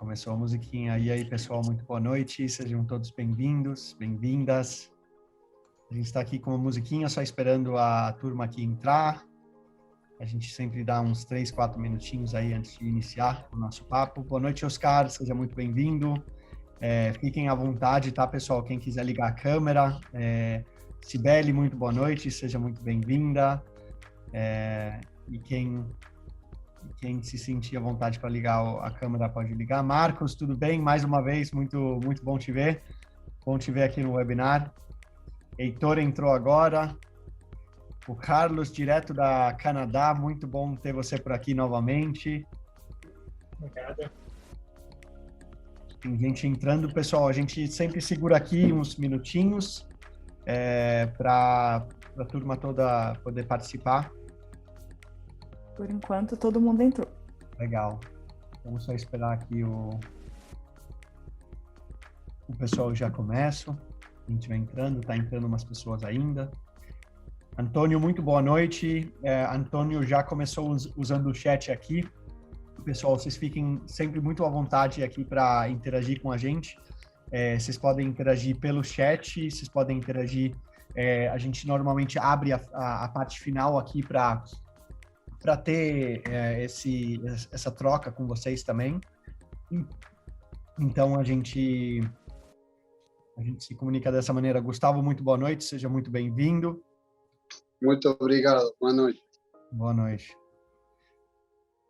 Começou a musiquinha. E aí, pessoal, muito boa noite. Sejam todos bem-vindos, bem-vindas. A gente está aqui com uma musiquinha, só esperando a turma aqui entrar. A gente sempre dá uns 3, 4 minutinhos aí antes de iniciar o nosso papo. Boa noite, Oscar. Seja muito bem-vindo. Fiquem à vontade, tá, pessoal? Quem quiser ligar a câmera. Cibele, muito boa noite. Seja muito bem-vinda. E quem se sentir à vontade para ligar a câmera pode ligar. Marcos, tudo bem? Mais uma vez, muito bom te ver. Bom te ver aqui no webinar. Heitor entrou agora. O Carlos, direto da Canadá. Muito bom ter você por aqui novamente. Obrigado. Tem gente entrando. Pessoal, a gente sempre segura aqui uns minutinhos para a turma toda poder participar. Por enquanto, todo mundo entrou. Legal. Vamos só esperar aqui o pessoal já começa. A gente vai entrando, tá entrando umas pessoas ainda. Antônio, muito boa noite. Antônio já começou usando o chat aqui. Pessoal, vocês fiquem sempre muito à vontade aqui para interagir com a gente. Vocês podem interagir pelo chat, vocês podem interagir. A gente normalmente abre a parte final aqui para ter essa troca com vocês também. Então, a gente se comunica dessa maneira. Gustavo, muito boa noite, seja muito bem-vindo. Muito obrigado, boa noite. Boa noite.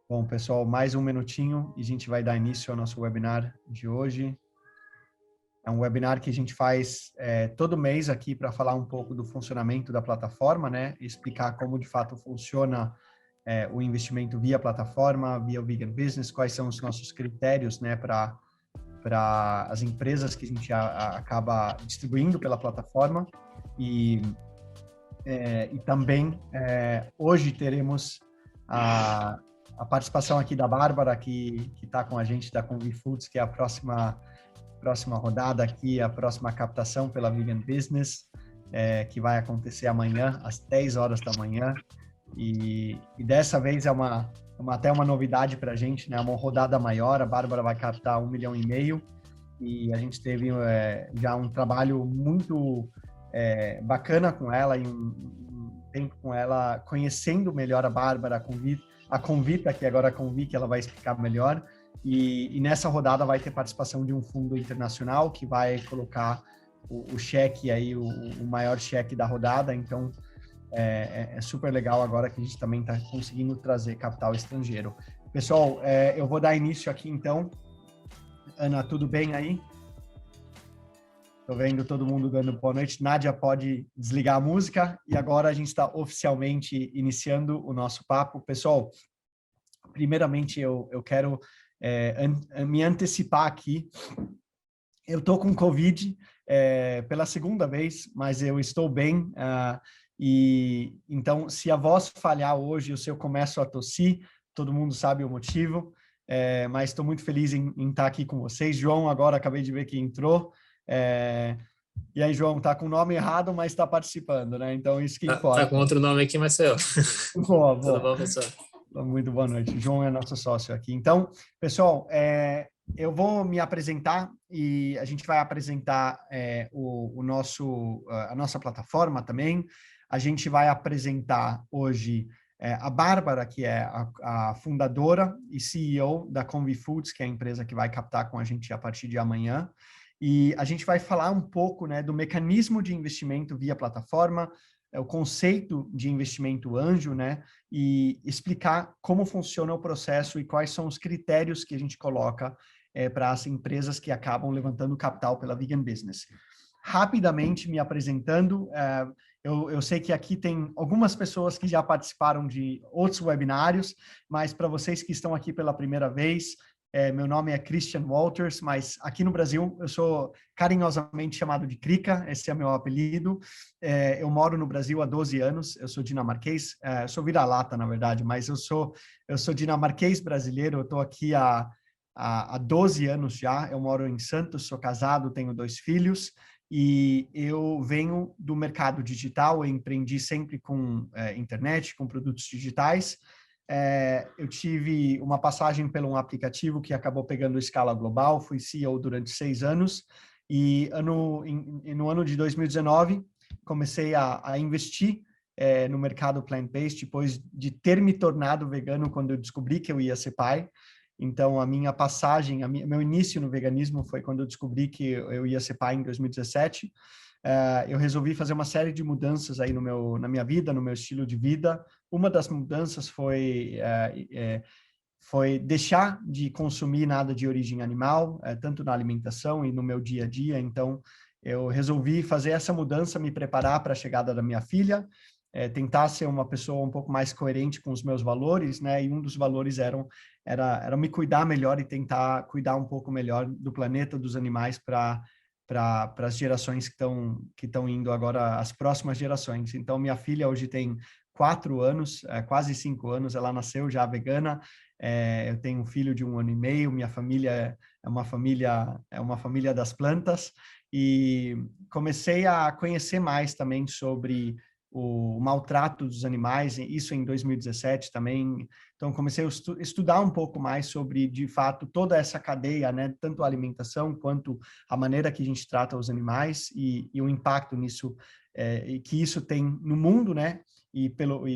Bom, pessoal, mais um minutinho e a gente vai dar início ao nosso webinar de hoje. É um webinar que a gente faz todo mês aqui para falar um pouco do funcionamento da plataforma, né? Explicar como de fato funciona o investimento via plataforma, via o Vegan Business, quais são os nossos critérios, né, para as empresas que a gente acaba distribuindo pela plataforma. E também hoje teremos a participação aqui da Bárbara, que está com a gente da Convi Foods, que é a próxima rodada aqui, a próxima captação pela Vegan Business, que vai acontecer amanhã, às 10 horas da manhã. E dessa vez é até uma novidade para a gente, né? Uma rodada maior. A Bárbara vai captar 1,5 milhão e a gente teve já um trabalho muito bacana com ela e um tempo com ela, conhecendo melhor a Bárbara, a Convita, que agora a Convi, que ela vai explicar melhor. E nessa rodada vai ter participação de um fundo internacional que vai colocar o cheque aí, o maior cheque da rodada. Então, é super legal agora que a gente também está conseguindo trazer capital estrangeiro. Pessoal, eu vou dar início aqui então. Ana, tudo bem aí? Estou vendo todo mundo dando boa noite. Nádia, pode desligar a música. E agora a gente está oficialmente iniciando o nosso papo. Pessoal, primeiramente eu quero me antecipar aqui. Eu estou com Covid pela segunda vez, mas eu estou bem. E então, se a voz falhar hoje, ou se eu começo a tossir, todo mundo sabe o motivo, mas estou muito feliz em estar aqui com vocês. João, agora acabei de ver que entrou. E aí, João, tá com o nome errado, mas está participando, né? Então, isso que importa. Tá com outro nome aqui, mas sou eu. Boa. Tudo bom, pessoal? Muito boa noite. João é nosso sócio aqui. Então, pessoal, eu vou me apresentar e a gente vai apresentar a nossa plataforma também. A gente vai apresentar hoje a Bárbara, que é a fundadora e CEO da Convi Foods, que é a empresa que vai captar com a gente a partir de amanhã. E a gente vai falar um pouco, né, do mecanismo de investimento via plataforma, o conceito de investimento anjo, né, e explicar como funciona o processo e quais são os critérios que a gente coloca para as empresas que acabam levantando capital pela Vegan Business. Rapidamente me apresentando, eu sei que aqui tem algumas pessoas que já participaram de outros webinários, mas para vocês que estão aqui pela primeira vez, meu nome é Christian Walters, mas aqui no Brasil eu sou carinhosamente chamado de Crica, esse é meu apelido. Eu moro no Brasil há 12 anos, eu sou dinamarquês, eu sou vira-lata, na verdade, mas eu sou dinamarquês brasileiro, eu estou aqui há 12 anos já, eu moro em Santos, sou casado, tenho 2 filhos, e eu venho do mercado digital, eu empreendi sempre com internet, com produtos digitais. eu tive uma passagem por um aplicativo que acabou pegando escala global, fui CEO durante 6 anos, e no ano de 2019 comecei a investir no mercado plant-based, depois de ter me tornado vegano quando eu descobri que eu ia ser pai. Então, a minha passagem, meu início no veganismo foi quando eu descobri que eu ia ser pai em 2017. Eu resolvi fazer uma série de mudanças aí na minha vida, no meu estilo de vida. Uma das mudanças foi deixar de consumir nada de origem animal, tanto na alimentação e no meu dia a dia. Então, eu resolvi fazer essa mudança, me preparar para a chegada da minha filha, tentar ser uma pessoa um pouco mais coerente com os meus valores, né? E um dos valores era me cuidar melhor e tentar cuidar um pouco melhor do planeta, dos animais, para as gerações que estão indo agora, as próximas gerações. Então, minha filha hoje tem 4 anos, quase 5 anos, ela nasceu já vegana. Eu tenho um filho de 1 ano e meio. Minha família é uma família das plantas, e comecei a conhecer mais também sobre o maltrato dos animais, isso em 2017 também. Então, comecei a estudar um pouco mais sobre, de fato, toda essa cadeia, né? Tanto a alimentação quanto a maneira que a gente trata os animais e o impacto nisso, e que isso tem no mundo, né? E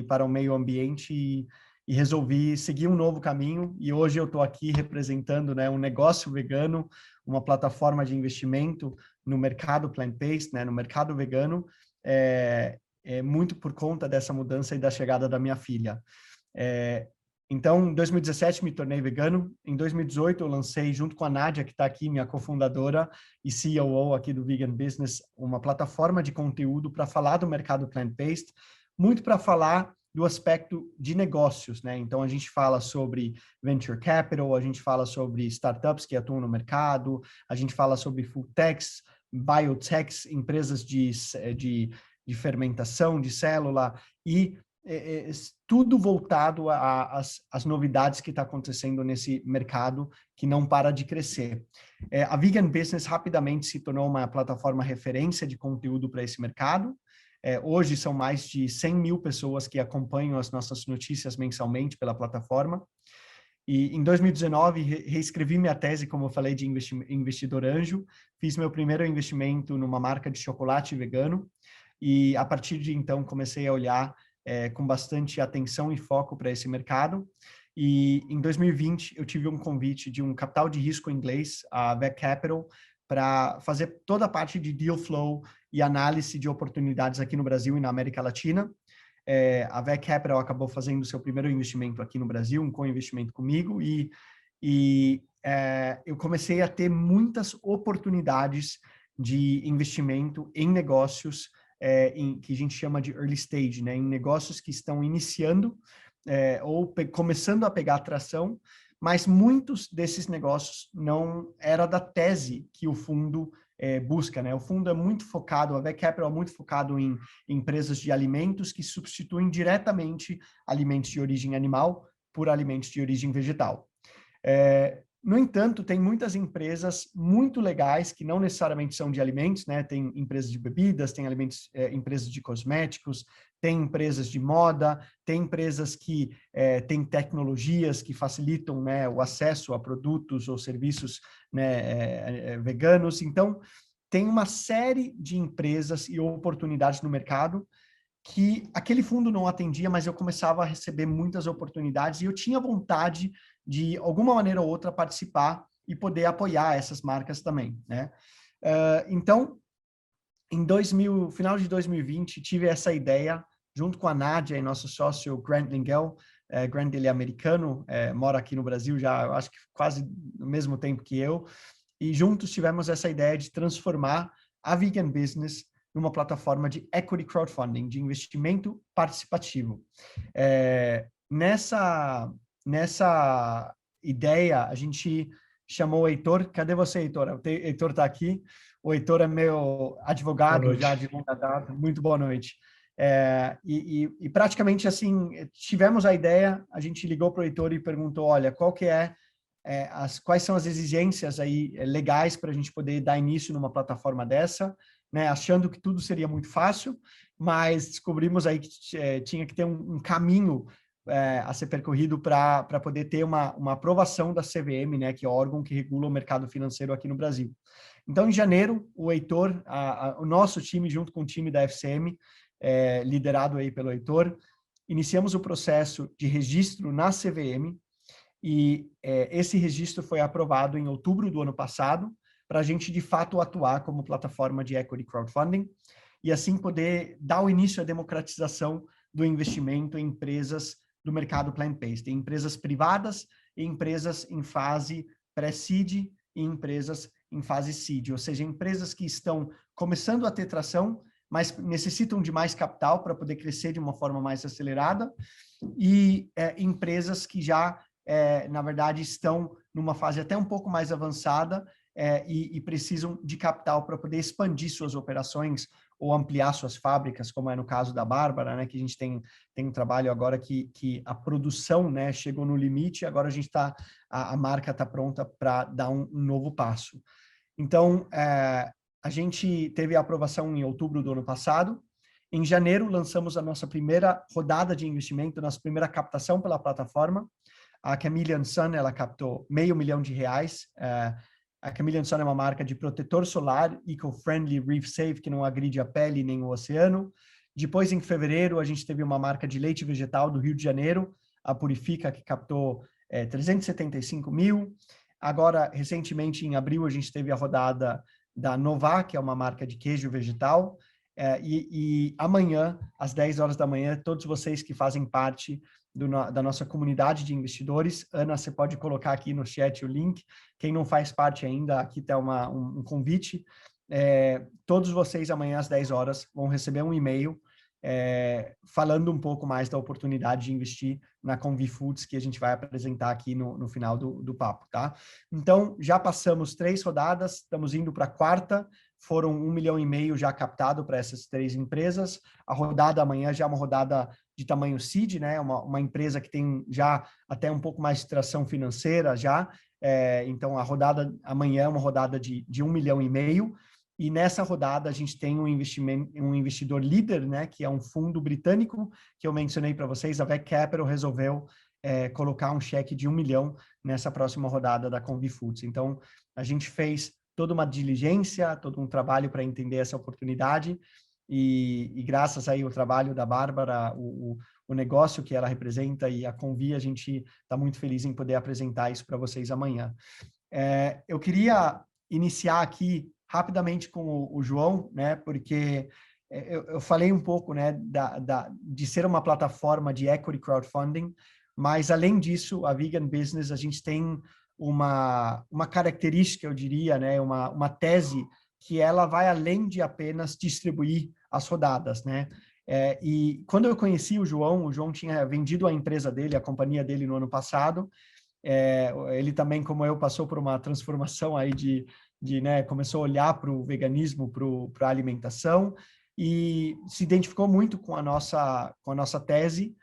para o meio ambiente, e resolvi seguir um novo caminho. E hoje eu estou aqui representando, né, um negócio vegano, uma plataforma de investimento no mercado plant-based, né? No mercado vegano, muito por conta dessa mudança e da chegada da minha filha. Então, em 2017, me tornei vegano. Em 2018, eu lancei, junto com a Nádia, que está aqui, minha cofundadora e CEO aqui do Vegan Business, uma plataforma de conteúdo para falar do mercado plant-based, muito para falar do aspecto de negócios, né? Então, a gente fala sobre venture capital, a gente fala sobre startups que atuam no mercado, a gente fala sobre food techs, biotechs, empresas de fermentação, de célula, e tudo voltado às novidades que está acontecendo nesse mercado que não para de crescer. A Vegan Business rapidamente se tornou uma plataforma referência de conteúdo para esse mercado. Hoje são mais de 100 mil pessoas que acompanham as nossas notícias mensalmente pela plataforma. E em 2019, reescrevi minha tese, como eu falei, de investidor anjo. Fiz meu primeiro investimento numa marca de chocolate vegano. E, a partir de então, comecei a olhar com bastante atenção e foco para esse mercado. E, em 2020, eu tive um convite de um capital de risco inglês, a VEC Capital, para fazer toda a parte de deal flow e análise de oportunidades aqui no Brasil e na América Latina. A VEC Capital acabou fazendo seu primeiro investimento aqui no Brasil, um co-investimento comigo, e eu comecei a ter muitas oportunidades de investimento em negócios que a gente chama de early stage, né? Em negócios que estão iniciando ou começando a pegar tração, mas muitos desses negócios não era da tese que o fundo busca, né? O fundo é muito focado, a VEC Capital é muito focado em empresas de alimentos que substituem diretamente alimentos de origem animal por alimentos de origem vegetal. No entanto, tem muitas empresas muito legais que não necessariamente são de alimentos, né? Tem empresas de bebidas, tem empresas de cosméticos, tem empresas de moda, tem empresas que têm tecnologias que facilitam, né, o acesso a produtos ou serviços, né, veganos. Então, tem uma série de empresas e oportunidades no mercado que aquele fundo não atendia, mas eu começava a receber muitas oportunidades e eu tinha vontade de, alguma maneira ou outra, participar e poder apoiar essas marcas também, né? Então, final de 2020, tive essa ideia, junto com a Nádia e nosso sócio Grant Lingel. Grant, ele é americano, mora aqui no Brasil já, eu acho que quase no mesmo tempo que eu, e juntos tivemos essa ideia de transformar a Vegan Business numa plataforma de equity crowdfunding, de investimento participativo. Nessa ideia, a gente chamou o Heitor. Cadê você, Heitor? O Heitor está aqui. O Heitor é meu advogado já de longa data. Muito boa noite. E praticamente assim, tivemos a ideia, a gente ligou para o Heitor e perguntou, olha, quais são as exigências aí legais para a gente poder dar início numa plataforma dessa, né, achando que tudo seria muito fácil, mas descobrimos aí que tinha que ter um caminho a ser percorrido para poder ter uma aprovação da CVM, né, que é o órgão que regula o mercado financeiro aqui no Brasil. Então, em janeiro, o Heitor, o nosso time, junto com o time da FCM, liderado aí pelo Heitor, iniciamos o processo de registro na CVM e esse registro foi aprovado em outubro do ano passado para a gente, de fato, atuar como plataforma de equity crowdfunding e assim poder dar o início à democratização do investimento em empresas do mercado plant-based, em empresas privadas e empresas em fase pré-seed e empresas em fase seed, ou seja, empresas que estão começando a ter tração, mas necessitam de mais capital para poder crescer de uma forma mais acelerada, e empresas que já, na verdade, estão numa fase até um pouco mais avançada e precisam de capital para poder expandir suas operações ou ampliar suas fábricas, como é no caso da Bárbara, né, que a gente tem um trabalho agora que a produção, né, chegou no limite, agora a marca está pronta para dar um novo passo. Então, a gente teve a aprovação em outubro do ano passado. Em janeiro, lançamos a nossa primeira rodada de investimento, nossa primeira captação pela plataforma. A Chameleon Sun, ela captou R$500 mil. A Chameleon Sun é uma marca de protetor solar, eco-friendly, reef safe, que não agride a pele nem o oceano. Depois, em fevereiro, a gente teve uma marca de leite vegetal do Rio de Janeiro, a Purifica, que captou 375 mil. Agora, recentemente, em abril, a gente teve a rodada da Nová, que é uma marca de queijo vegetal. E amanhã, às 10 horas da manhã, todos vocês que fazem parte da nossa comunidade de investidores, Ana, você pode colocar aqui no chat o link. Quem não faz parte ainda, aqui está um convite. Todos vocês amanhã às 10 horas vão receber um e-mail falando um pouco mais da oportunidade de investir na Convi Foods, que a gente vai apresentar aqui no final do papo, tá? Então, já passamos 3 rodadas, estamos indo para a 4ª, foram R$1,5 milhão já captado para essas 3 empresas. A rodada amanhã já é uma rodada de tamanho seed, né? Uma empresa que tem já até um pouco mais de tração financeira já. Então, a rodada amanhã é uma rodada de R$1,5 milhão. E nessa rodada a gente tem um investidor líder, né? Que é um fundo britânico que eu mencionei para vocês. A VEC Capital resolveu colocar um cheque de R$1 milhão nessa próxima rodada da Convi Foods. Então, a gente fez toda uma diligência, todo um trabalho para entender essa oportunidade e graças aí ao trabalho da Bárbara, o negócio que ela representa e a Convi, a gente está muito feliz em poder apresentar isso para vocês amanhã. Eu queria iniciar aqui rapidamente com o João, né, porque eu falei um pouco, né, de ser uma plataforma de equity crowdfunding, mas além disso, a Vegan Business, a gente tem uma característica, eu diria, né, uma tese que ela vai além de apenas distribuir as rodadas, né? E quando eu conheci o João tinha vendido a empresa dele, a companhia dele no ano passado. Ele também, como eu, passou por uma transformação aí né, começou a olhar para o veganismo, para a alimentação e se identificou muito com a nossa tese,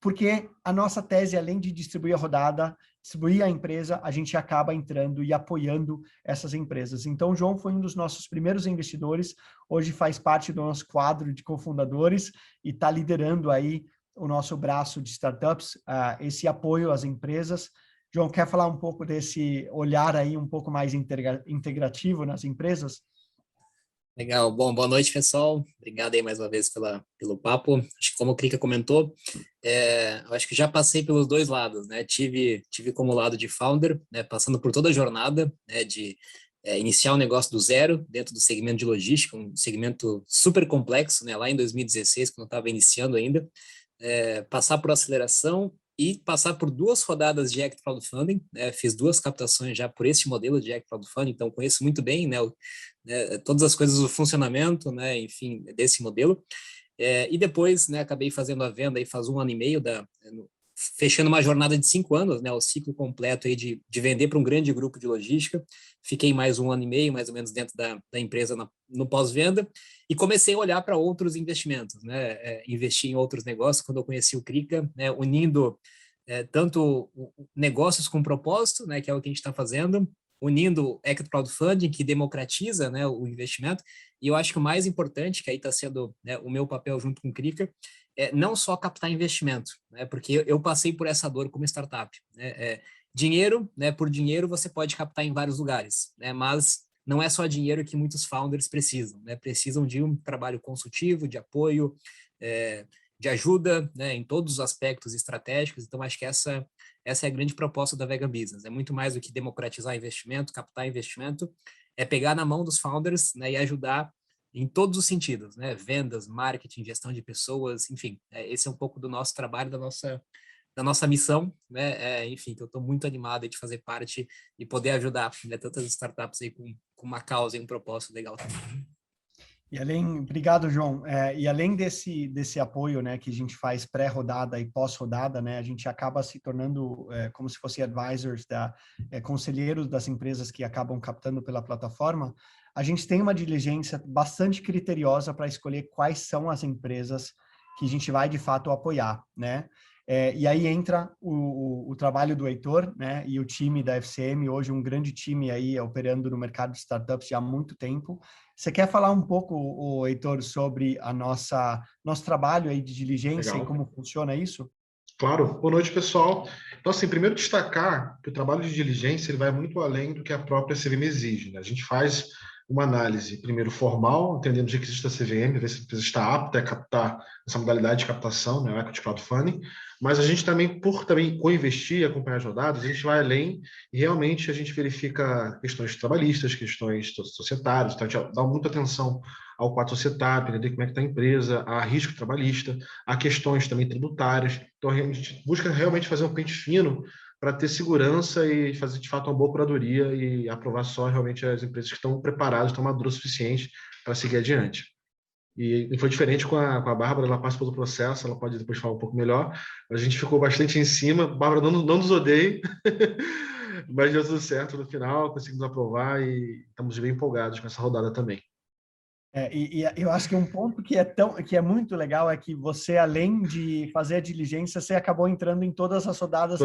porque a nossa tese, além de distribuir a rodada, distribuir a empresa, a gente acaba entrando e apoiando essas empresas. Então, o João foi um dos nossos primeiros investidores, hoje faz parte do nosso quadro de cofundadores e está liderando aí o nosso braço de startups, esse apoio às empresas. João, quer falar um pouco desse olhar aí um pouco mais integrativo nas empresas? Legal. Bom, boa noite, pessoal. Obrigado aí mais uma vez pelo papo. Acho que como o Krika comentou, eu acho que já passei pelos 2 lados, né? Tive como lado de founder, né? Passando por toda a jornada, né? De iniciar um negócio do zero dentro do segmento de logística, um segmento super complexo, né? Lá em 2016, quando eu estava iniciando ainda, passar por aceleração e passar por 2 rodadas de equity crowdfunding, né? Fiz 2 captações já por esse modelo de equity crowdfunding, então conheço muito bem, né, todas as coisas do funcionamento, né, enfim, desse modelo. E depois, né, acabei fazendo a venda aí faz 1 ano e meio, fechando uma jornada de 5 anos, né, o ciclo completo aí de vender para um grande grupo de logística. Fiquei mais 1 ano e meio, mais ou menos, dentro da empresa no pós-venda e comecei a olhar para outros investimentos, né, investir em outros negócios quando eu conheci o Krika, né, unindo tanto negócios com propósito, né, que é o que a gente está fazendo, unindo equity crowdfunding, que democratiza, né, o investimento, e eu acho que o mais importante, que aí está sendo, né, o meu papel junto com o Krika, não só captar investimento, né? Porque eu passei por essa dor como startup, né? Dinheiro, né? Por dinheiro você pode captar em vários lugares, né? Mas não é só dinheiro que muitos founders precisam, né? Precisam de um trabalho consultivo, de apoio, de ajuda, né? Em todos os aspectos estratégicos. Então, acho que essa é a grande proposta da Vegan Business. É muito mais do que democratizar investimento, captar investimento, é pegar na mão dos founders, né? E ajudar em todos os sentidos, né? Vendas, marketing, gestão de pessoas, enfim. Esse é um pouco do nosso trabalho, da nossa missão, né? Enfim, que eu estou muito animado de fazer parte e poder ajudar, né, tantas startups aí com uma causa e um propósito legal também. Obrigado, João. E além desse apoio, né, que a gente faz pré-rodada e pós-rodada, né, a gente acaba se tornando como se fosse advisors, conselheiros das empresas que acabam captando pela plataforma. A gente tem uma diligência bastante criteriosa para escolher quais são as empresas que a gente vai, de fato, apoiar, né? E aí entra o trabalho do Heitor, né, e o time da FCM, hoje um grande time aí operando no mercado de startups já há muito tempo. Você quer falar um pouco, Heitor, sobre nosso trabalho aí de diligência Legal. e como funciona isso? Claro. Boa noite, pessoal. Então, assim, primeiro destacar que o trabalho de diligência ele vai muito além do que a própria CVM exige, né? A gente faz uma análise, primeiro, formal, entendendo os requisitos da CVM, ver se a empresa está apta a captar essa modalidade de captação, né, o equity crowdfunding, mas a gente também, por também co-investir e acompanhar as rodadas, a gente vai além e realmente a gente verifica questões trabalhistas, questões societárias, então a gente dá muita atenção ao quadro societário, entender como é que está a empresa, a risco trabalhista, a questões também tributárias. Então, a gente busca realmente fazer um pente fino para ter segurança e fazer, de fato, uma boa curadoria e aprovar só realmente as empresas que estão preparadas, estão maduras o suficiente para seguir adiante. E foi diferente com a Bárbara, ela participou do processo, ela pode depois falar um pouco melhor. A gente ficou bastante em cima, Bárbara não nos odeia, mas deu tudo certo no final, conseguimos aprovar e estamos bem empolgados com essa rodada também. E eu acho que um ponto que é muito legal é que você, além de fazer a diligência, você acabou entrando em todas as rodadas,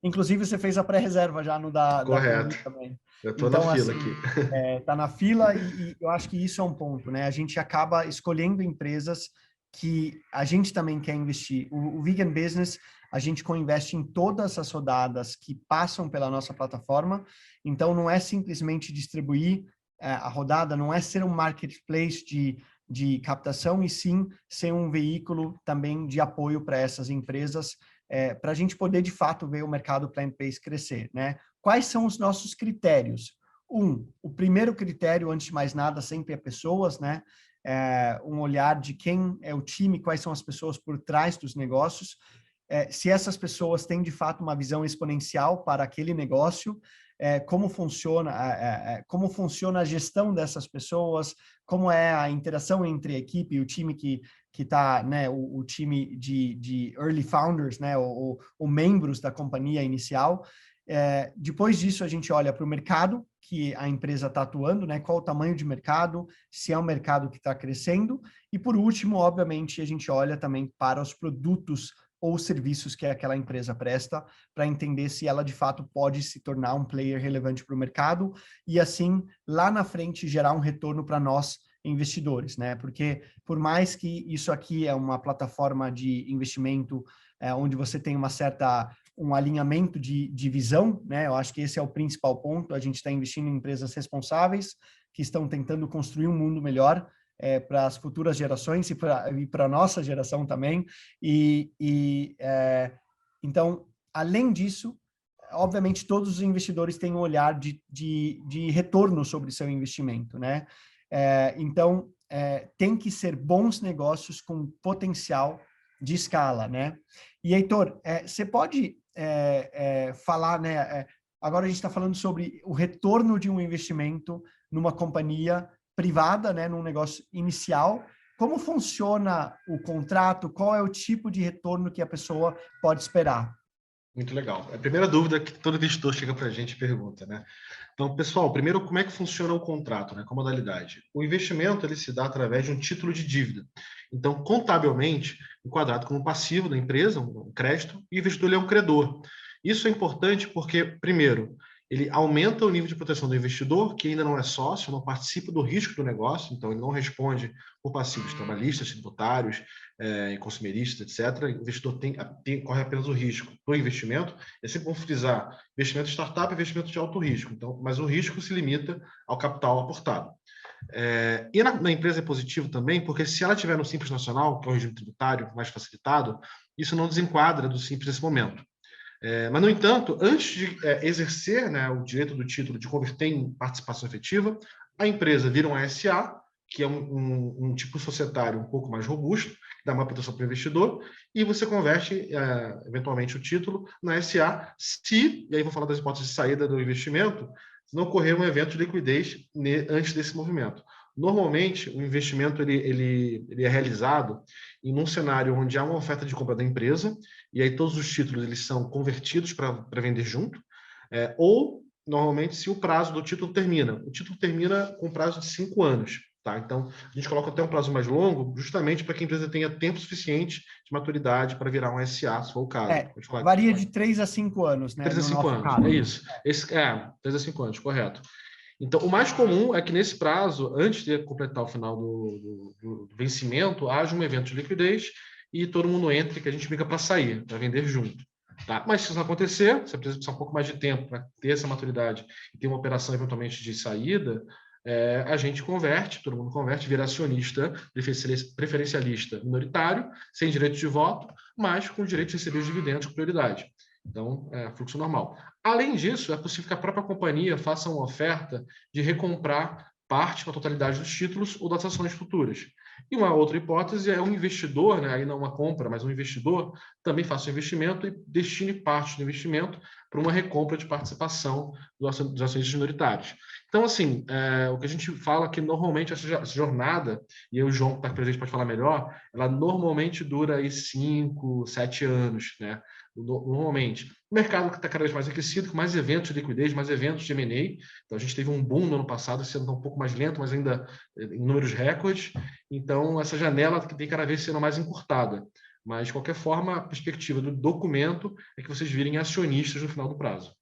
inclusive você fez a pré-reserva já no da Correto. também. Eu estou na fila assim, aqui. Tá na fila e eu acho que isso é um ponto, né? A gente acaba escolhendo empresas que a gente também quer investir. O Vegan Business, a gente co-investe em todas as rodadas que passam pela nossa plataforma, então não é simplesmente distribuir a rodada, não é ser um marketplace de captação, e sim ser um veículo também de apoio para essas empresas, para a gente poder, de fato, ver o mercado plant-based crescer, né? Quais são os nossos critérios? O primeiro critério, antes de mais nada, sempre é pessoas, né? Um olhar de quem é o time, quais são as pessoas por trás dos negócios, se essas pessoas têm, de fato, uma visão exponencial para aquele negócio, como funciona a gestão dessas pessoas, como é a interação entre a equipe e o time que está, né, o time de early founders, né, ou membros da companhia inicial. Depois disso, a gente olha para o mercado que a empresa está atuando, né, qual o tamanho de mercado, se é um mercado que está crescendo, e por último, obviamente, a gente olha também para os produtos ou serviços que aquela empresa presta, para entender se ela de fato pode se tornar um player relevante para o mercado e assim lá na frente gerar um retorno para nós investidores, né? Porque por mais que isso aqui é uma plataforma de investimento onde você tem um alinhamento de visão, né? Eu acho que esse é o principal ponto. A gente está investindo em empresas responsáveis que estão tentando construir um mundo melhor para as futuras gerações e para a nossa geração também. Então, além disso, obviamente, todos os investidores têm um olhar de retorno sobre seu investimento, né? Então, tem que ser bons negócios com potencial de escala, né? E, Heitor, você pode falar, né? Agora a gente está falando sobre o retorno de um investimento numa companhia privada, né, num negócio inicial. Como funciona o contrato? Qual é o tipo de retorno que a pessoa pode esperar? Muito legal. É a primeira dúvida que todo investidor chega para a gente e pergunta, né? Então, pessoal, primeiro, como é que funciona o contrato, né? Com a modalidade? O investimento ele se dá através de um título de dívida. Então, contabilmente, enquadrado como passivo da empresa, um crédito, e o investidor ele é um credor. Isso é importante porque, primeiro, ele aumenta o nível de proteção do investidor, que ainda não é sócio, não participa do risco do negócio, então ele não responde por passivos trabalhistas, tributários, consumeristas, etc. O investidor corre apenas o risco do investimento. É sempre bom frisar, investimento de startup é investimento de alto risco, então, mas o risco se limita ao capital aportado. E na empresa é positivo também, porque se ela tiver no Simples Nacional, que é o regime tributário mais facilitado, isso não desenquadra do Simples nesse momento. Mas, no entanto, antes de exercer, né, o direito do título de converter em participação efetiva, a empresa vira um SA, que é um tipo societário um pouco mais robusto, que dá uma proteção para o investidor, e você converte, eventualmente, o título na SA, e aí vou falar das hipóteses de saída do investimento, se não ocorrer um evento de liquidez antes desse movimento. Normalmente, o investimento ele é realizado em um cenário onde há uma oferta de compra da empresa, e aí todos os títulos eles são convertidos para vender junto, ou, normalmente, se o prazo do título termina. O título termina com prazo de 5 anos. Tá? Então, a gente coloca até um prazo mais longo, justamente para que a empresa tenha tempo suficiente de maturidade para virar um SA, se for o caso. Varia de 3 a 5 anos, né? 3 a 5 anos, caso. É isso. 3 a 5 anos, correto. Então, o mais comum é que nesse prazo, antes de completar o final do vencimento, haja um evento de liquidez e todo mundo entre, que a gente briga para sair, para vender junto. Tá? Mas se isso não acontecer, se a empresa precisar um pouco mais de tempo para ter essa maturidade e ter uma operação eventualmente de saída, a gente converte, todo mundo converte, vira acionista preferencialista minoritário, sem direito de voto, mas com direito de receber os dividendos com prioridade. Então, fluxo normal. Além disso, é possível que a própria companhia faça uma oferta de recomprar parte da totalidade dos títulos ou das ações futuras. E uma outra hipótese é um investidor, né, aí não uma compra, mas um investidor também faça um investimento e destine parte do investimento para uma recompra de participação dos acionistas minoritários. Então, assim, o que a gente fala é que normalmente essa jornada, e aí o João que está presente pode falar melhor, ela normalmente dura aí 5, 7 anos, né? Normalmente. O mercado está cada vez mais aquecido, com mais eventos de liquidez, mais eventos de M&A. Então, a gente teve um boom no ano passado, sendo um pouco mais lento, mas ainda em números recordes. Então, essa janela tem cada vez sendo mais encurtada. Mas, de qualquer forma, a perspectiva do documento é que vocês virem acionistas no final do prazo.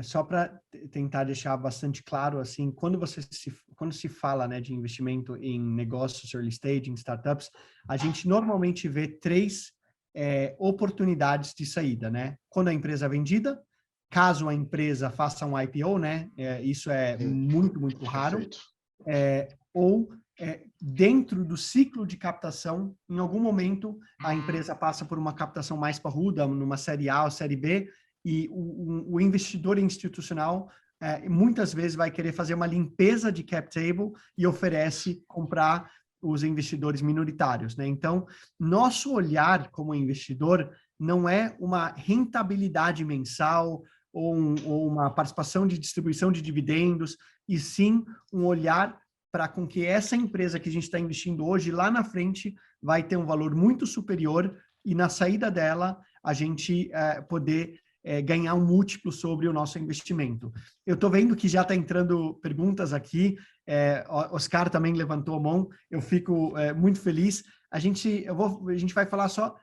Só para tentar deixar bastante claro, assim, quando se fala, né, de investimento em negócios early stage, em startups, a gente normalmente vê 3 oportunidades de saída, né? Quando a empresa é vendida, caso a empresa faça um IPO, né? Isso é muito, muito raro. Ou dentro do ciclo de captação, em algum momento, a empresa passa por uma captação mais parruda, numa série A ou série B, e o investidor institucional muitas vezes vai querer fazer uma limpeza de cap table e oferece comprar os investidores minoritários, né? Então, nosso olhar como investidor não é uma rentabilidade mensal ou uma participação de distribuição de dividendos, e sim um olhar para com que essa empresa que a gente está investindo hoje, lá na frente, vai ter um valor muito superior e na saída dela, a gente poder ganhar um múltiplo sobre o nosso investimento. Eu estou vendo que já está entrando perguntas aqui, Oscar também levantou a mão, eu fico muito feliz. A gente vai falar só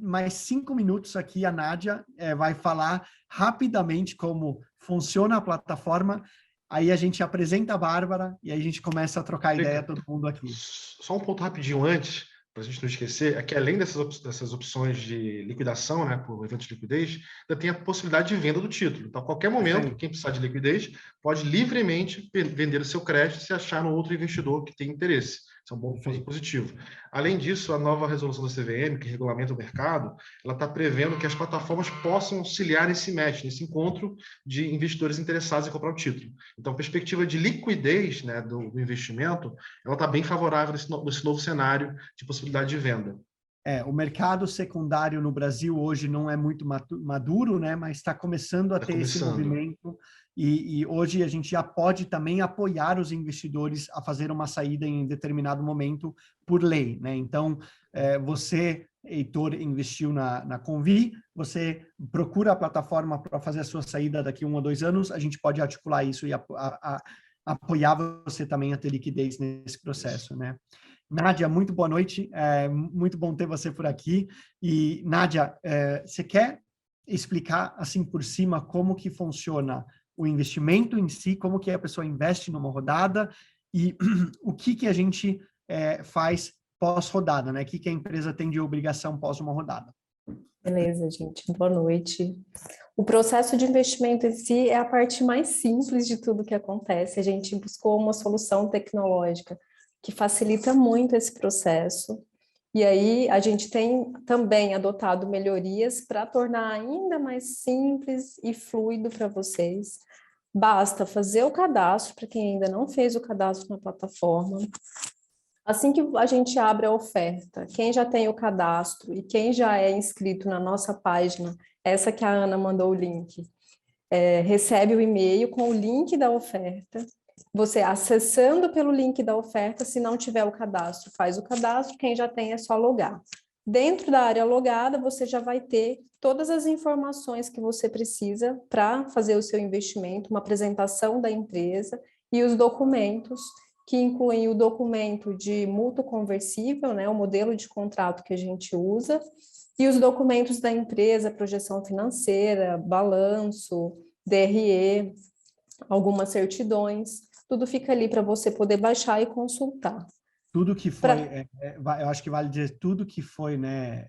mais 5 minutos aqui, a Nádia vai falar rapidamente como funciona a plataforma. Aí a gente apresenta a Bárbara e aí a gente começa a trocar ideia todo mundo aqui. Só um ponto rapidinho antes, para a gente não esquecer, é que além dessas opções de liquidação, né, por evento de liquidez, ainda tem a possibilidade de venda do título. Então, a qualquer momento, quem precisar de liquidez pode livremente vender o seu crédito se achar no outro investidor que tem interesse. Isso é um ponto positivo. Além disso, a nova resolução da CVM, que regulamenta o mercado, ela está prevendo que as plataformas possam auxiliar nesse match, nesse encontro de investidores interessados em comprar o título. Então, a perspectiva de liquidez, né, do investimento, ela está bem favorável nesse novo cenário de possibilidade de venda. O mercado secundário no Brasil hoje não é muito maduro, né, mas está começando a ter esse movimento. E hoje a gente já pode também apoiar os investidores a fazer uma saída em determinado momento por lei, né? Então, você, Heitor, investiu na Convi, você procura a plataforma para fazer a sua saída daqui 1 ou 2 anos, a gente pode articular isso e apoiar você também a ter liquidez nesse processo, né? Nádia, muito boa noite, muito bom ter você por aqui. E, Nádia, você quer explicar, assim, por cima, como que funciona o investimento em si, como que a pessoa investe numa rodada e o que a gente faz pós-rodada, né? O que a empresa tem de obrigação pós uma rodada. Beleza, gente. Boa noite. O processo de investimento em si é a parte mais simples de tudo que acontece. A gente buscou uma solução tecnológica que facilita muito esse processo. E aí a gente tem também adotado melhorias para tornar ainda mais simples e fluido para vocês. Basta fazer o cadastro, para quem ainda não fez o cadastro na plataforma. Assim que a gente abre a oferta, quem já tem o cadastro e quem já é inscrito na nossa página, essa que a Ana mandou o link, recebe o e-mail com o link da oferta. Você acessando pelo link da oferta, se não tiver o cadastro, faz o cadastro, quem já tem é só logar. Dentro da área logada, você já vai ter todas as informações que você precisa para fazer o seu investimento, uma apresentação da empresa e os documentos, que incluem o documento de mútuo conversível, né, o modelo de contrato que a gente usa, e os documentos da empresa, projeção financeira, balanço, DRE, algumas certidões, tudo fica ali para você poder baixar e consultar. Tudo que foi, eu acho que vale dizer, tudo que foi, né,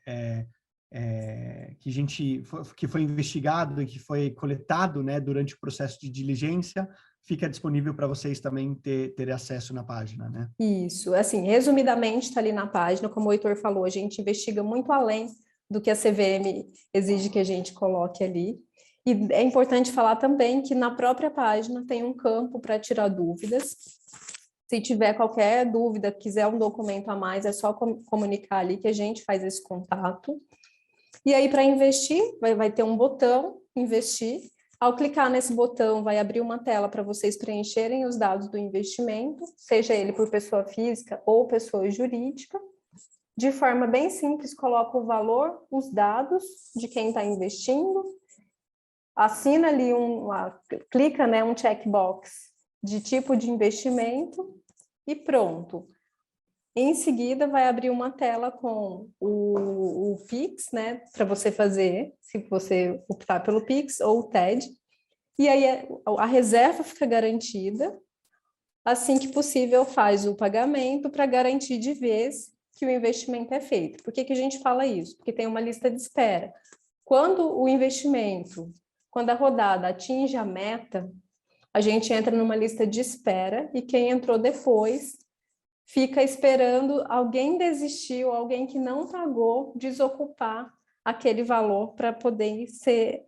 que foi investigado e que foi coletado, né, durante o processo de diligência, fica disponível para vocês também ter acesso na página, né? Isso, assim, resumidamente está ali na página, como o Heitor falou, a gente investiga muito além do que a CVM exige que a gente coloque ali. E é importante falar também que na própria página tem um campo para tirar dúvidas. Se tiver qualquer dúvida, quiser um documento a mais, é só comunicar ali que a gente faz esse contato. E aí, para investir, vai ter um botão, investir. Ao clicar nesse botão, vai abrir uma tela para vocês preencherem os dados do investimento, seja ele por pessoa física ou pessoa jurídica. De forma bem simples, coloca o valor, os dados de quem está investindo, assina ali, clica, né, um checkbox de tipo de investimento e pronto. Em seguida, vai abrir uma tela com o Pix, né, para você fazer, se você optar pelo Pix ou o TED. E aí a reserva fica garantida. Assim que possível, faz o pagamento para garantir de vez que o investimento é feito. Por que a gente fala isso? Porque tem uma lista de espera. Quando o investimento, quando a rodada atinge a meta, a gente entra numa lista de espera e quem entrou depois fica esperando alguém desistir ou alguém que não pagou desocupar aquele valor para poder ser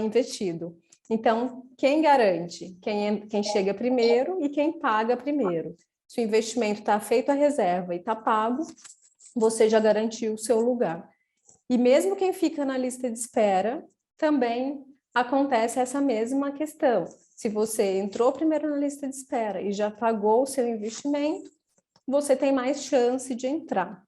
investido. Então, quem garante? Quem chega primeiro e quem paga primeiro. Se o investimento está feito a reserva e está pago, você já garantiu o seu lugar. E mesmo quem fica na lista de espera, também acontece essa mesma questão. Se você entrou primeiro na lista de espera e já pagou o seu investimento, você tem mais chance de entrar.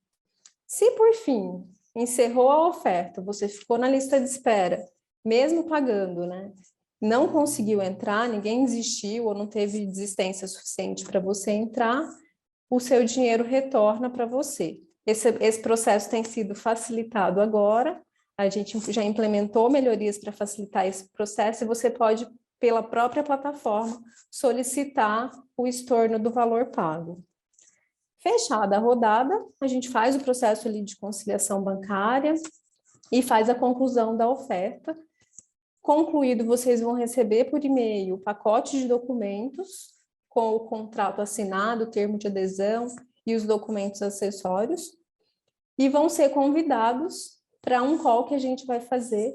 Se, por fim, encerrou a oferta, você ficou na lista de espera, mesmo pagando, né? Não conseguiu entrar, ninguém desistiu ou não teve desistência suficiente para você entrar, o seu dinheiro retorna para você. Esse processo tem sido facilitado agora, a gente já implementou melhorias para facilitar esse processo e você pode, pela própria plataforma, solicitar o estorno do valor pago. Fechada a rodada, a gente faz o processo ali de conciliação bancária e faz a conclusão da oferta. Concluído, vocês vão receber por e-mail o pacote de documentos com o contrato assinado, o termo de adesão e os documentos acessórios e vão ser convidados para um call que a gente vai fazer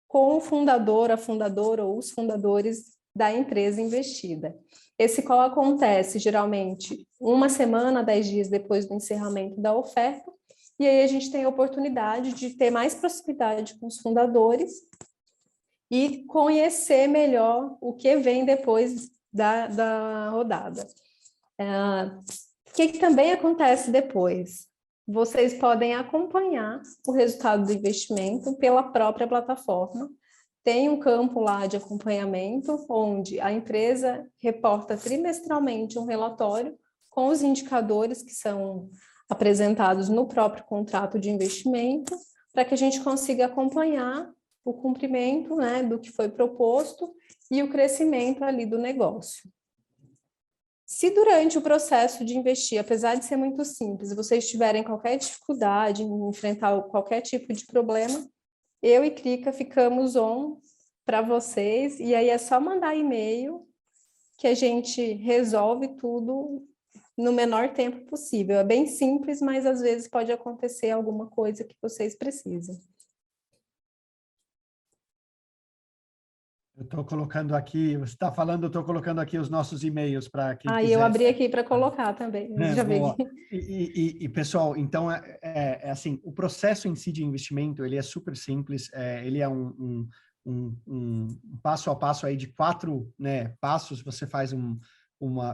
com o fundador, a fundadora ou os fundadores da empresa investida. Esse call acontece geralmente 1 semana, 10 dias depois do encerramento da oferta, e aí a gente tem a oportunidade de ter mais proximidade com os fundadores e conhecer melhor o que vem depois da rodada. O que também acontece depois? Vocês podem acompanhar o resultado do investimento pela própria plataforma. Tem um campo lá de acompanhamento, onde a empresa reporta trimestralmente um relatório com os indicadores que são apresentados no próprio contrato de investimento, para que a gente consiga acompanhar o cumprimento, né, do que foi proposto e o crescimento ali do negócio. Se durante o processo de investir, apesar de ser muito simples, vocês tiverem qualquer dificuldade em enfrentar qualquer tipo de problema, eu e Krika ficamos on para vocês, e aí é só mandar e-mail que a gente resolve tudo no menor tempo possível. É bem simples, mas às vezes pode acontecer alguma coisa que vocês precisam. Eu estou colocando aqui, você está falando, eu estou colocando aqui os nossos e-mails para quem quiser. Eu abri aqui para colocar também. Já Boa. vi. Pessoal, então é assim, o processo em si de investimento, ele é super simples, ele é um passo a passo aí de 4, né, passos. Você faz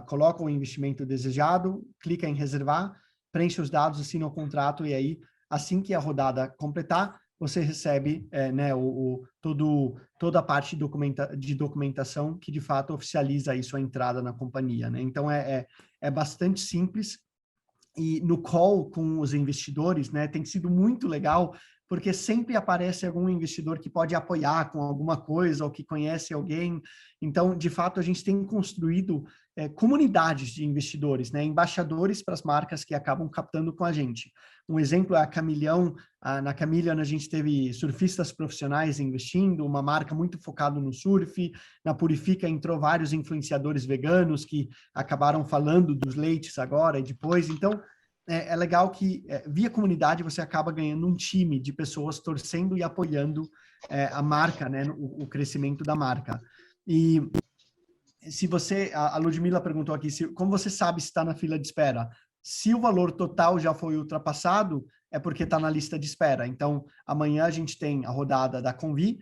coloca o investimento desejado, clica em reservar, preenche os dados, assina o contrato e aí, assim que a rodada completar, você recebe né, toda a parte de documentação que, de fato, oficializa aí sua entrada na companhia, né? Então, é bastante simples. E no call com os investidores, né, tem sido muito legal, porque sempre aparece algum investidor que pode apoiar com alguma coisa ou que conhece alguém. Então, de fato, a gente tem construído comunidades de investidores, né, embaixadores para as marcas que acabam captando com a gente. Um exemplo é a Camilhão. Na Camilhão, a gente teve surfistas profissionais investindo, uma marca muito focada no surf. Na Purifica entrou vários influenciadores veganos que acabaram falando dos leites agora e depois. Então, é legal que, via comunidade, você acaba ganhando um time de pessoas torcendo e apoiando a marca, né, o crescimento da marca. E se você, a Ludmila perguntou aqui, como você sabe se está na fila de espera? Se o valor total já foi ultrapassado, é porque está na lista de espera. Então, amanhã a gente tem a rodada da Convi,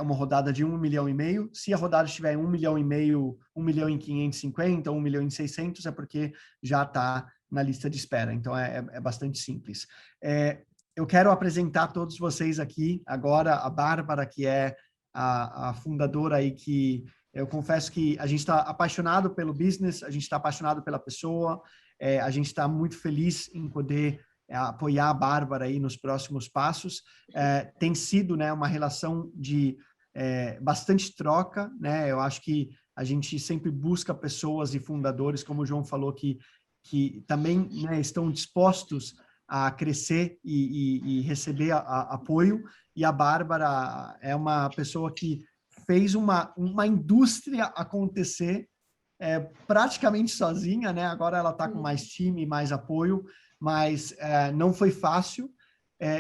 uma rodada de 1,5 milhão. Se a rodada estiver em 1,5 milhão, 1.550.000, 1.600.000, é porque já está na lista de espera. Então, é bastante simples. Eu quero apresentar a todos vocês aqui agora a Bárbara, que é a fundadora aí, que eu confesso que a gente está apaixonado pelo business, a gente está apaixonado pela pessoa, a gente está muito feliz em poder apoiar a Bárbara aí nos próximos passos. Tem sido, né, uma relação de bastante troca, né? Eu acho que a gente sempre busca pessoas e fundadores, como o João falou, que também, né, estão dispostos a crescer e receber apoio. E a Bárbara é uma pessoa que fez uma indústria acontecer praticamente sozinha, né? Agora ela está com mais time, mais apoio, mas não foi fácil.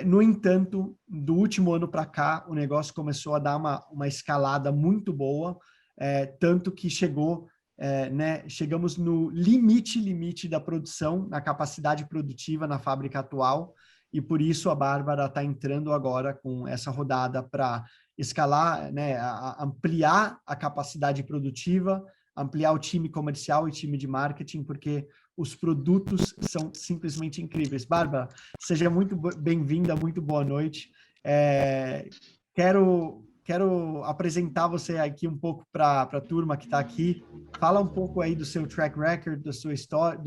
No entanto, do último ano para cá, o negócio começou a dar uma escalada muito boa, tanto que né, chegamos no limite da produção, na capacidade produtiva na fábrica atual, e por isso a Bárbara está entrando agora com essa rodada para escalar, né, ampliar a capacidade produtiva, ampliar o time comercial e time de marketing, porque os produtos são simplesmente incríveis. Bárbara, seja muito bem-vinda, muito boa noite. Quero apresentar você aqui um pouco para a turma que está aqui. Fala um pouco aí do seu track record, do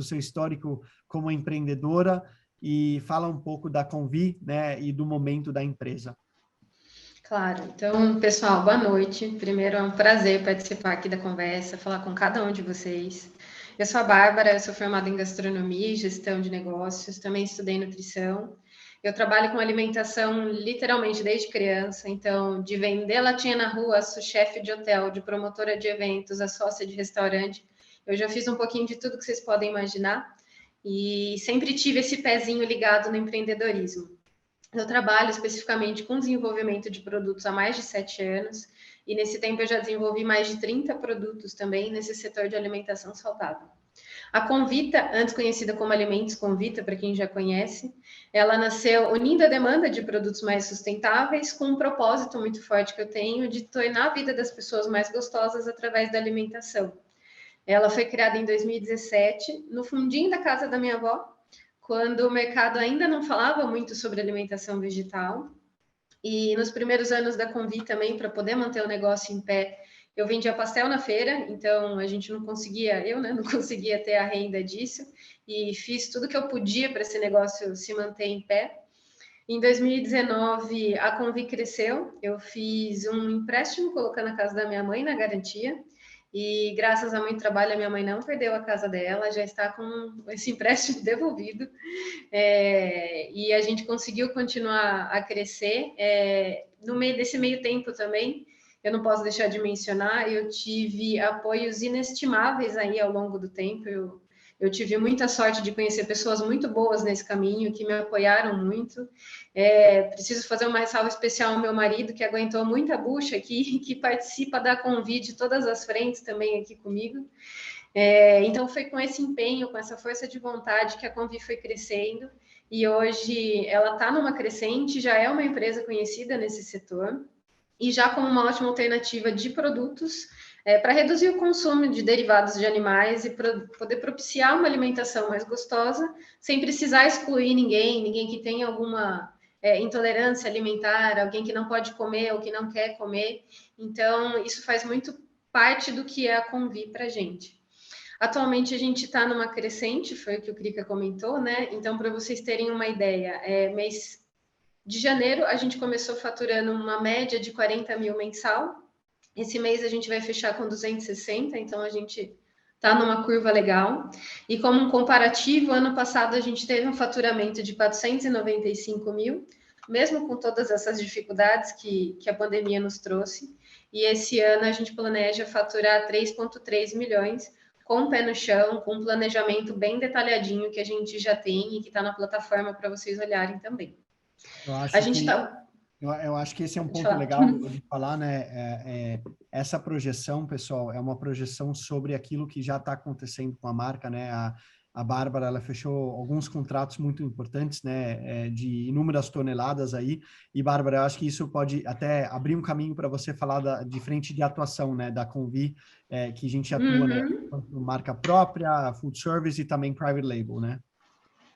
seu histórico como empreendedora, e fala um pouco da Convi, né, e do momento da empresa. Claro. Então, pessoal, boa noite. Primeiro, é um prazer participar aqui da conversa, falar com cada um de vocês. Eu sou a Bárbara, eu sou formada em gastronomia e gestão de negócios, também estudei nutrição. Eu trabalho com alimentação literalmente desde criança, então, de vender latinha na rua, sou chefe de hotel, de promotora de eventos, a sócia de restaurante. Eu já fiz um pouquinho de tudo que vocês podem imaginar e sempre tive esse pezinho ligado no empreendedorismo. Eu trabalho especificamente com desenvolvimento de produtos há mais de 7 anos e nesse tempo eu já desenvolvi mais de 30 produtos também nesse setor de alimentação saudável. A Convita, antes conhecida como Alimentos Convita, para quem já conhece, ela nasceu unindo a demanda de produtos mais sustentáveis com um propósito muito forte que eu tenho de tornar a vida das pessoas mais gostosas através da alimentação. Ela foi criada em 2017, no fundinho da casa da minha avó, quando o mercado ainda não falava muito sobre alimentação vegetal. E nos primeiros anos da Convi também, para poder manter o negócio em pé, eu vendia pastel na feira, então a gente não conseguia ter a renda disso, e fiz tudo que eu podia para esse negócio se manter em pé. Em 2019, a Convi cresceu. Eu fiz um empréstimo colocando a casa da minha mãe na garantia. E graças a muito trabalho, a minha mãe não perdeu a casa dela, já está com esse empréstimo devolvido. E a gente conseguiu continuar a crescer. No meio desse meio tempo também, eu não posso deixar de mencionar, eu tive apoios inestimáveis aí ao longo do tempo. Eu tive muita sorte de conhecer pessoas muito boas nesse caminho, que me apoiaram muito. Preciso fazer uma ressalva especial ao meu marido, que aguentou muita bucha aqui, que participa da Convi de todas as frentes também aqui comigo. Então, foi com esse empenho, com essa força de vontade que a Convi foi crescendo. E hoje ela está numa crescente, já é uma empresa conhecida nesse setor. E já como uma ótima alternativa de produtos para reduzir o consumo de derivados de animais e poder propiciar uma alimentação mais gostosa, sem precisar excluir ninguém que tenha alguma intolerância alimentar, alguém que não pode comer ou que não quer comer. Então, isso faz muito parte do que é a Convi para a gente. Atualmente, a gente está numa crescente, foi o que o Krika comentou, né? Então, para vocês terem uma ideia, mês de janeiro, a gente começou faturando uma média de 40 mil mensal. Esse mês a gente vai fechar com 260, então a gente está numa curva legal. E como um comparativo, ano passado a gente teve um faturamento de 495 mil, mesmo com todas essas dificuldades que a pandemia nos trouxe. E esse ano a gente planeja faturar 3,3 milhões, com o pé no chão, com um planejamento bem detalhadinho que a gente já tem e que está na plataforma para vocês olharem também. Eu acho que esse é um ponto legal de falar, né? Essa projeção, pessoal, é uma projeção sobre aquilo que já está acontecendo com a marca, né? A Bárbara, ela fechou alguns contratos muito importantes, né? De inúmeras toneladas aí. E, Bárbara, eu acho que isso pode até abrir um caminho para você falar de frente de atuação, né? Da Convi, que a gente atua, né? Marca própria, food service e também private label, né?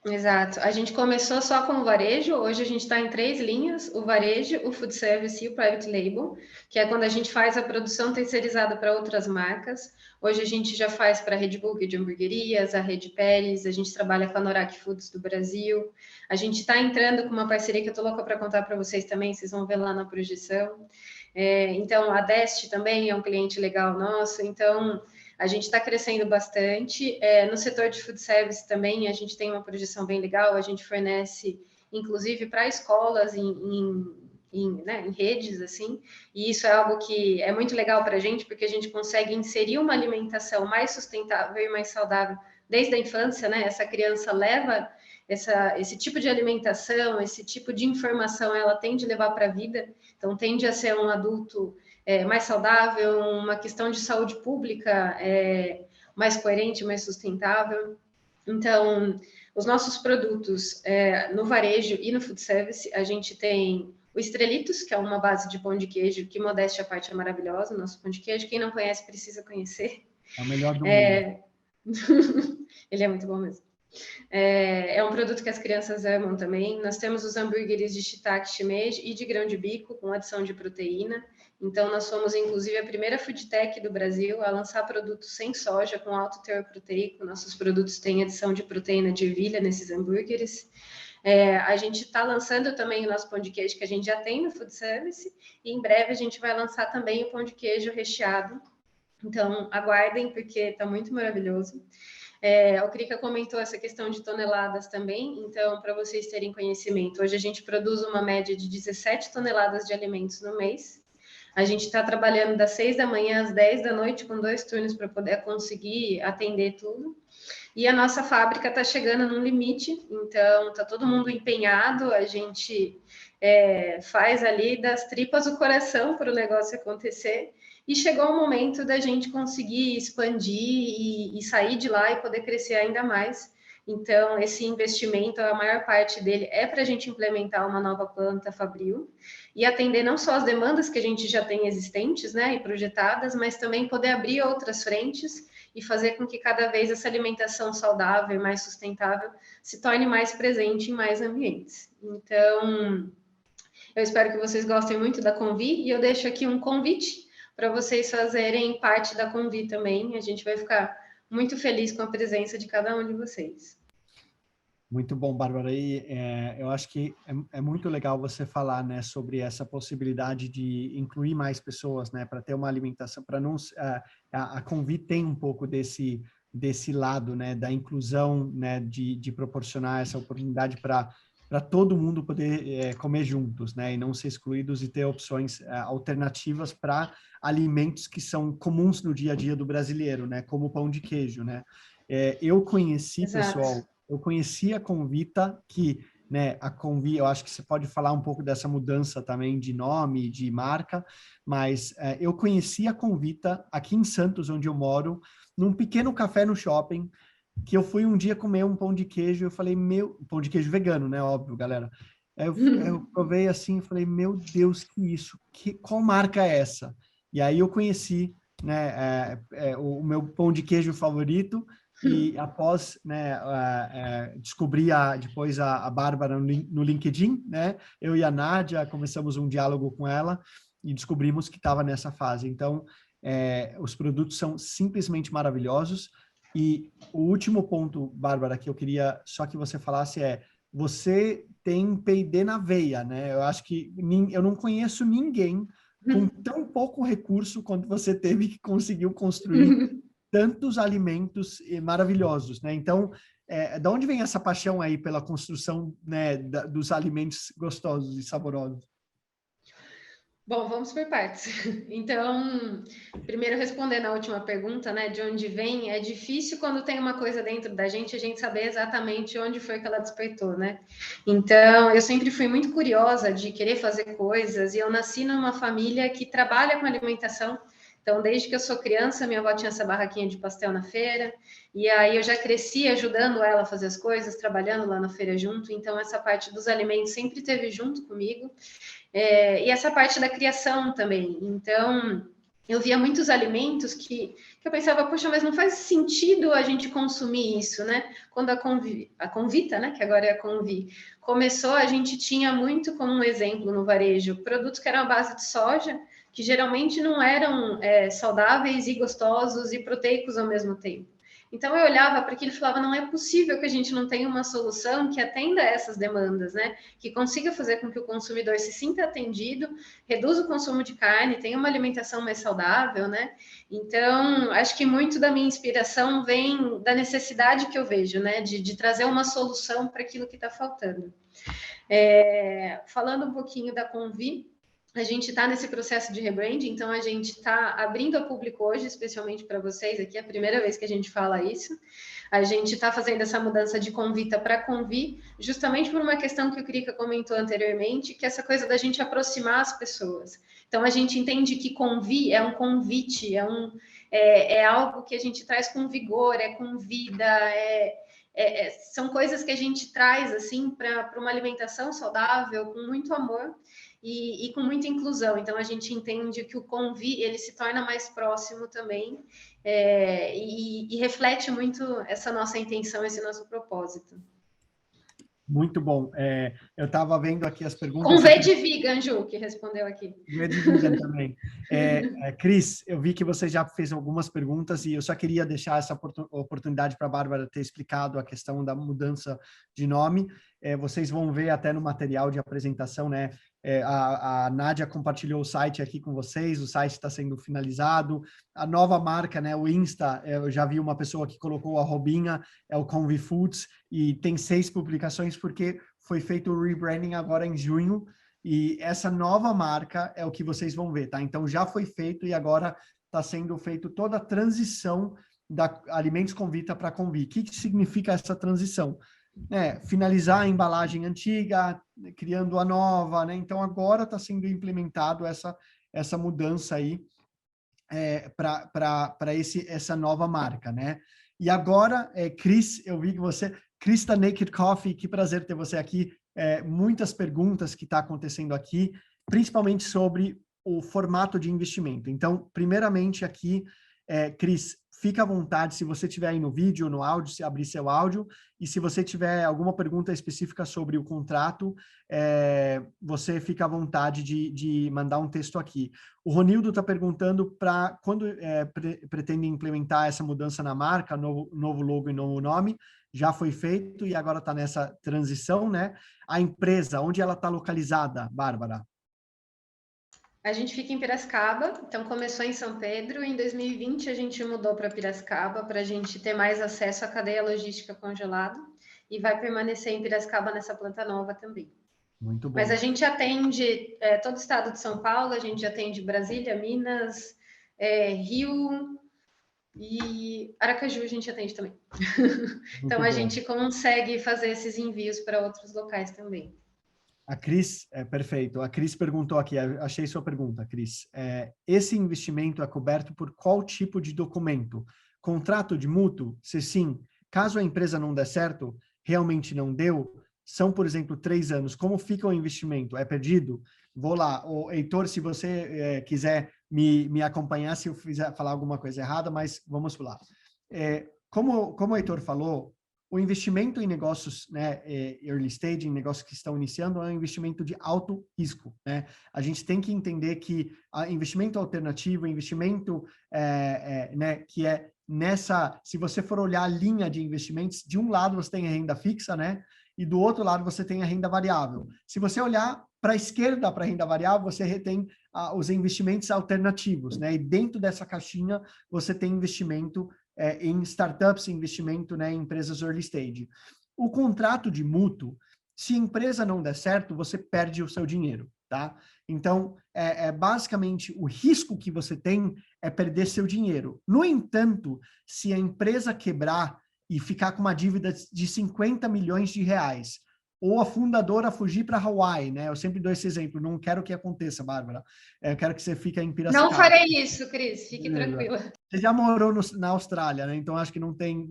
Exato. A gente começou só com o varejo, hoje a gente está em 3 linhas, o varejo, o food service e o private label, que é quando a gente faz a produção terceirizada para outras marcas. Hoje a gente já faz para a Rede Burger de hamburguerias, a Rede Pérez, a gente trabalha com a Norak Foods do Brasil. A gente está entrando com uma parceria que eu estou louca para contar para vocês também, vocês vão ver lá na projeção. Então, a Dest também é um cliente legal nosso, então a gente está crescendo bastante. No setor de food service também, a gente tem uma projeção bem legal. A gente fornece, inclusive, para escolas em redes, assim. E isso é algo que é muito legal para a gente, porque a gente consegue inserir uma alimentação mais sustentável e mais saudável desde a infância, né? Essa criança leva esse tipo de alimentação, esse tipo de informação, ela tende a levar para a vida. Então, tende a ser um adulto mais saudável, uma questão de saúde pública mais coerente, mais sustentável. Então, os nossos produtos no varejo e no food service, a gente tem o Estrelitos, que é uma base de pão de queijo, que modéstia à parte é maravilhosa, o nosso pão de queijo. Quem não conhece precisa conhecer. É o melhor do mundo. Ele é muito bom mesmo. É um produto que as crianças amam também. Nós temos os hambúrgueres de shiitake shimeji e de grão de bico, com adição de proteína. Então, nós somos, inclusive, a primeira food tech do Brasil a lançar produtos sem soja, com alto teor proteico. Nossos produtos têm adição de proteína de ervilha nesses hambúrgueres. A gente está lançando também o nosso pão de queijo, que a gente já tem no food service, e em breve a gente vai lançar também o pão de queijo recheado. Então, aguardem, porque está muito maravilhoso. O Krika comentou essa questão de toneladas também, então, para vocês terem conhecimento, hoje a gente produz uma média de 17 toneladas de alimentos no mês. A gente está trabalhando das 6 da manhã às 10 da noite, com 2 turnos para poder conseguir atender tudo. E a nossa fábrica está chegando num limite, então está todo mundo empenhado, a gente faz ali das tripas o coração para o negócio acontecer. E chegou o momento da gente conseguir expandir e sair de lá e poder crescer ainda mais. Então, esse investimento, a maior parte dele é para a gente implementar uma nova planta fabril e atender não só as demandas que a gente já tem existentes, né, e projetadas, mas também poder abrir outras frentes e fazer com que cada vez essa alimentação saudável e mais sustentável se torne mais presente em mais ambientes. Então, eu espero que vocês gostem muito da Convi e eu deixo aqui um convite para vocês fazerem parte da Convi também. A gente vai ficar muito feliz com a presença de cada um de vocês. Muito bom, Bárbara. E eu acho que é muito legal você falar, né, sobre essa possibilidade de incluir mais pessoas, né, para ter uma alimentação, para não a Convi tem um pouco desse lado, né, da inclusão, né, de proporcionar essa oportunidade para todo mundo poder comer juntos, né, e não ser excluídos e ter opções alternativas para alimentos que são comuns no dia a dia do brasileiro, né, como o pão de queijo, né. Eu conheci, Exato. pessoal, eu conheci a Convita, que, né, a Convi, eu acho que você pode falar um pouco dessa mudança também de nome, de marca, mas eu conheci a Convita aqui em Santos, onde eu moro, num pequeno café no shopping, que eu fui um dia comer um pão de queijo, eu falei, pão de queijo vegano, né, óbvio, galera. Eu provei assim, falei, meu Deus, que isso? Qual marca é essa? E aí eu conheci, né, o meu pão de queijo favorito, e após, né, descobrir depois a Bárbara no LinkedIn, né, eu e a Nádia começamos um diálogo com ela e descobrimos que estava nessa fase. Então, os produtos são simplesmente maravilhosos. E o último ponto, Bárbara, que eu queria só que você falasse você tem P&D na veia, né? Eu acho que eu não conheço ninguém com tão pouco recurso quanto você teve que conseguiu construir tantos alimentos maravilhosos, né? Então, de onde vem essa paixão aí pela construção, né, dos alimentos gostosos e saborosos? Bom, vamos por partes. Então, primeiro respondendo a última pergunta, né, de onde vem, é difícil quando tem uma coisa dentro da gente, a gente saber exatamente onde foi que ela despertou, né? Então, eu sempre fui muito curiosa de querer fazer coisas e eu nasci numa família que trabalha com alimentação. Então, desde que eu sou criança, minha avó tinha essa barraquinha de pastel na feira, e aí eu já cresci ajudando ela a fazer as coisas, trabalhando lá na feira junto. Então, essa parte dos alimentos sempre esteve junto comigo. E essa parte da criação também. Então, eu via muitos alimentos que eu pensava, poxa, mas não faz sentido a gente consumir isso, né? Quando a Convita, né, que agora é a Convi, começou, a gente tinha muito como um exemplo no varejo, produtos que eram à base de soja, que geralmente não eram saudáveis e gostosos e proteicos ao mesmo tempo. Então eu olhava para aquilo e falava, não é possível que a gente não tenha uma solução que atenda a essas demandas, né? Que consiga fazer com que o consumidor se sinta atendido, reduza o consumo de carne, tenha uma alimentação mais saudável, né? Então, acho que muito da minha inspiração vem da necessidade que eu vejo, né? De trazer uma solução para aquilo que está faltando. Falando um pouquinho da Convi, a gente está nesse processo de rebranding, então a gente está abrindo a público hoje, especialmente para vocês aqui, é a primeira vez que a gente fala isso. A gente está fazendo essa mudança de Convita para Convi, justamente por uma questão que o Krika comentou anteriormente, que é essa coisa da gente aproximar as pessoas. Então a gente entende que Convi é um convite, é algo que a gente traz com vigor, com vida, são coisas que a gente traz assim para uma alimentação saudável, com muito amor. E com muita inclusão. Então, a gente entende que o Convi, ele se torna mais próximo também e reflete muito essa nossa intenção, esse nosso propósito. Muito bom. Eu estava vendo aqui as perguntas. Com V de vegan, Ju, que respondeu aqui. V de vegan também. Cris, eu vi que você já fez algumas perguntas e eu só queria deixar essa oportunidade para a Bárbara ter explicado a questão da mudança de nome. Vocês vão ver até no material de apresentação, né? A Nádia compartilhou o site aqui com vocês, o site está sendo finalizado. A nova marca, né? O Insta, eu já vi uma pessoa que colocou a arrobinha, é o Convi Foods, e tem 6 publicações porque foi feito o rebranding agora em junho, e essa nova marca é o que vocês vão ver, tá? Então já foi feito e agora está sendo feito toda a transição da Alimentos Convita para Convi. O que significa essa transição? Finalizar a embalagem antiga, criando a nova, né? Então agora está sendo implementado essa mudança aí para essa nova marca, né? E agora, Cris, eu vi que Cris da Naked Coffee, que prazer ter você aqui. Muitas perguntas que está acontecendo aqui, principalmente sobre o formato de investimento. Então, primeiramente aqui, Cris, fica à vontade, se você tiver aí no vídeo, no áudio, se abrir seu áudio, e se você tiver alguma pergunta específica sobre o contrato, você fica à vontade de mandar um texto aqui. O Ronildo está perguntando para quando pretende implementar essa mudança na marca, novo logo e novo nome. já foi feito e agora está nessa transição, né? A empresa, onde ela está localizada, Bárbara? A gente fica em Piracicaba, então começou em São Pedro, em 2020 a gente mudou para Piracicaba para a gente ter mais acesso à cadeia logística congelada e vai permanecer em Piracicaba nessa planta nova também. Muito bom. Mas a gente atende todo o estado de São Paulo, a gente atende Brasília, Minas, Rio e Aracaju a gente atende também. Então a gente consegue fazer esses envios para outros locais também. A Cris, perfeito. A Cris perguntou aqui, achei sua pergunta, Cris. Esse investimento é coberto por qual tipo de documento? Contrato de mútuo? Se sim, caso a empresa não der certo, realmente não deu, são, por exemplo, 3 anos. Como fica o investimento? É perdido? Vou lá. O Heitor, se você quiser me acompanhar, se eu fizer falar alguma coisa errada, mas vamos lá. Como o Heitor falou, o investimento em negócios, né, early stage, em negócios que estão iniciando, é um investimento de alto risco, né? A gente tem que entender que investimento alternativo, investimento, né, que é nessa, se você for olhar a linha de investimentos, de um lado você tem a renda fixa, né? E do outro lado você tem a renda variável. Se você olhar para a esquerda, para a renda variável, você tem os investimentos alternativos, né? E dentro dessa caixinha você tem investimento em startups, investimento, né, em empresas early stage. O contrato de mútuo, se a empresa não der certo, você perde o seu dinheiro, tá? Então, basicamente, o risco que você tem é perder seu dinheiro. No entanto, se a empresa quebrar e ficar com uma dívida de 50 milhões de reais, ou a fundadora fugir para Hawaii, né? Eu sempre dou esse exemplo, não quero que aconteça, Bárbara. Eu quero que você fique em Piracicaba. Não farei isso, Cris, fique tranquila. Você já morou na Austrália, né? Então acho que não tem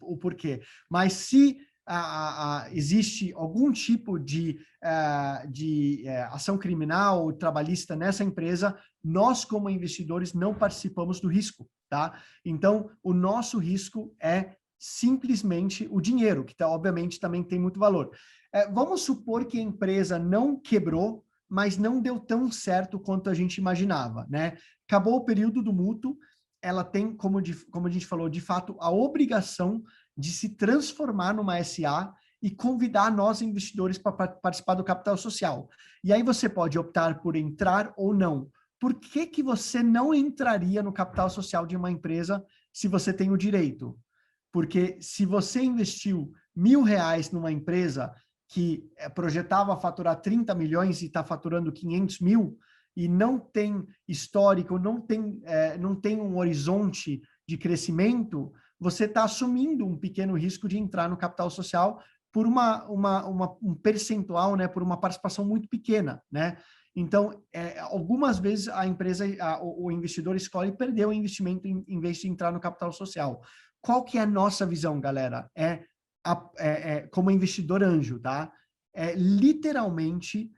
o porquê. Mas se existe algum tipo de ação criminal ou trabalhista nessa empresa, nós, como investidores, não participamos do risco, tá? Então, o nosso risco é simplesmente o dinheiro, que obviamente também tem muito valor. Vamos supor que a empresa não quebrou, mas não deu tão certo quanto a gente imaginava, né? Acabou o período do mútuo, ela tem, como a gente falou, de fato, a obrigação de se transformar numa SA e convidar nós, investidores, para participar do capital social. E aí você pode optar por entrar ou não. Por que você não entraria no capital social de uma empresa se você tem o direito? Porque se você investiu R$1.000 numa empresa que projetava faturar 30 milhões e está faturando 500 mil, e não tem histórico, não tem um horizonte de crescimento, você está assumindo um pequeno risco de entrar no capital social por um percentual, né, por uma participação muito pequena, né? Então, algumas vezes a empresa, o investidor escolhe perder o investimento em vez de entrar no capital social. Qual que é a nossa visão, galera? Como investidor anjo, tá? Literalmente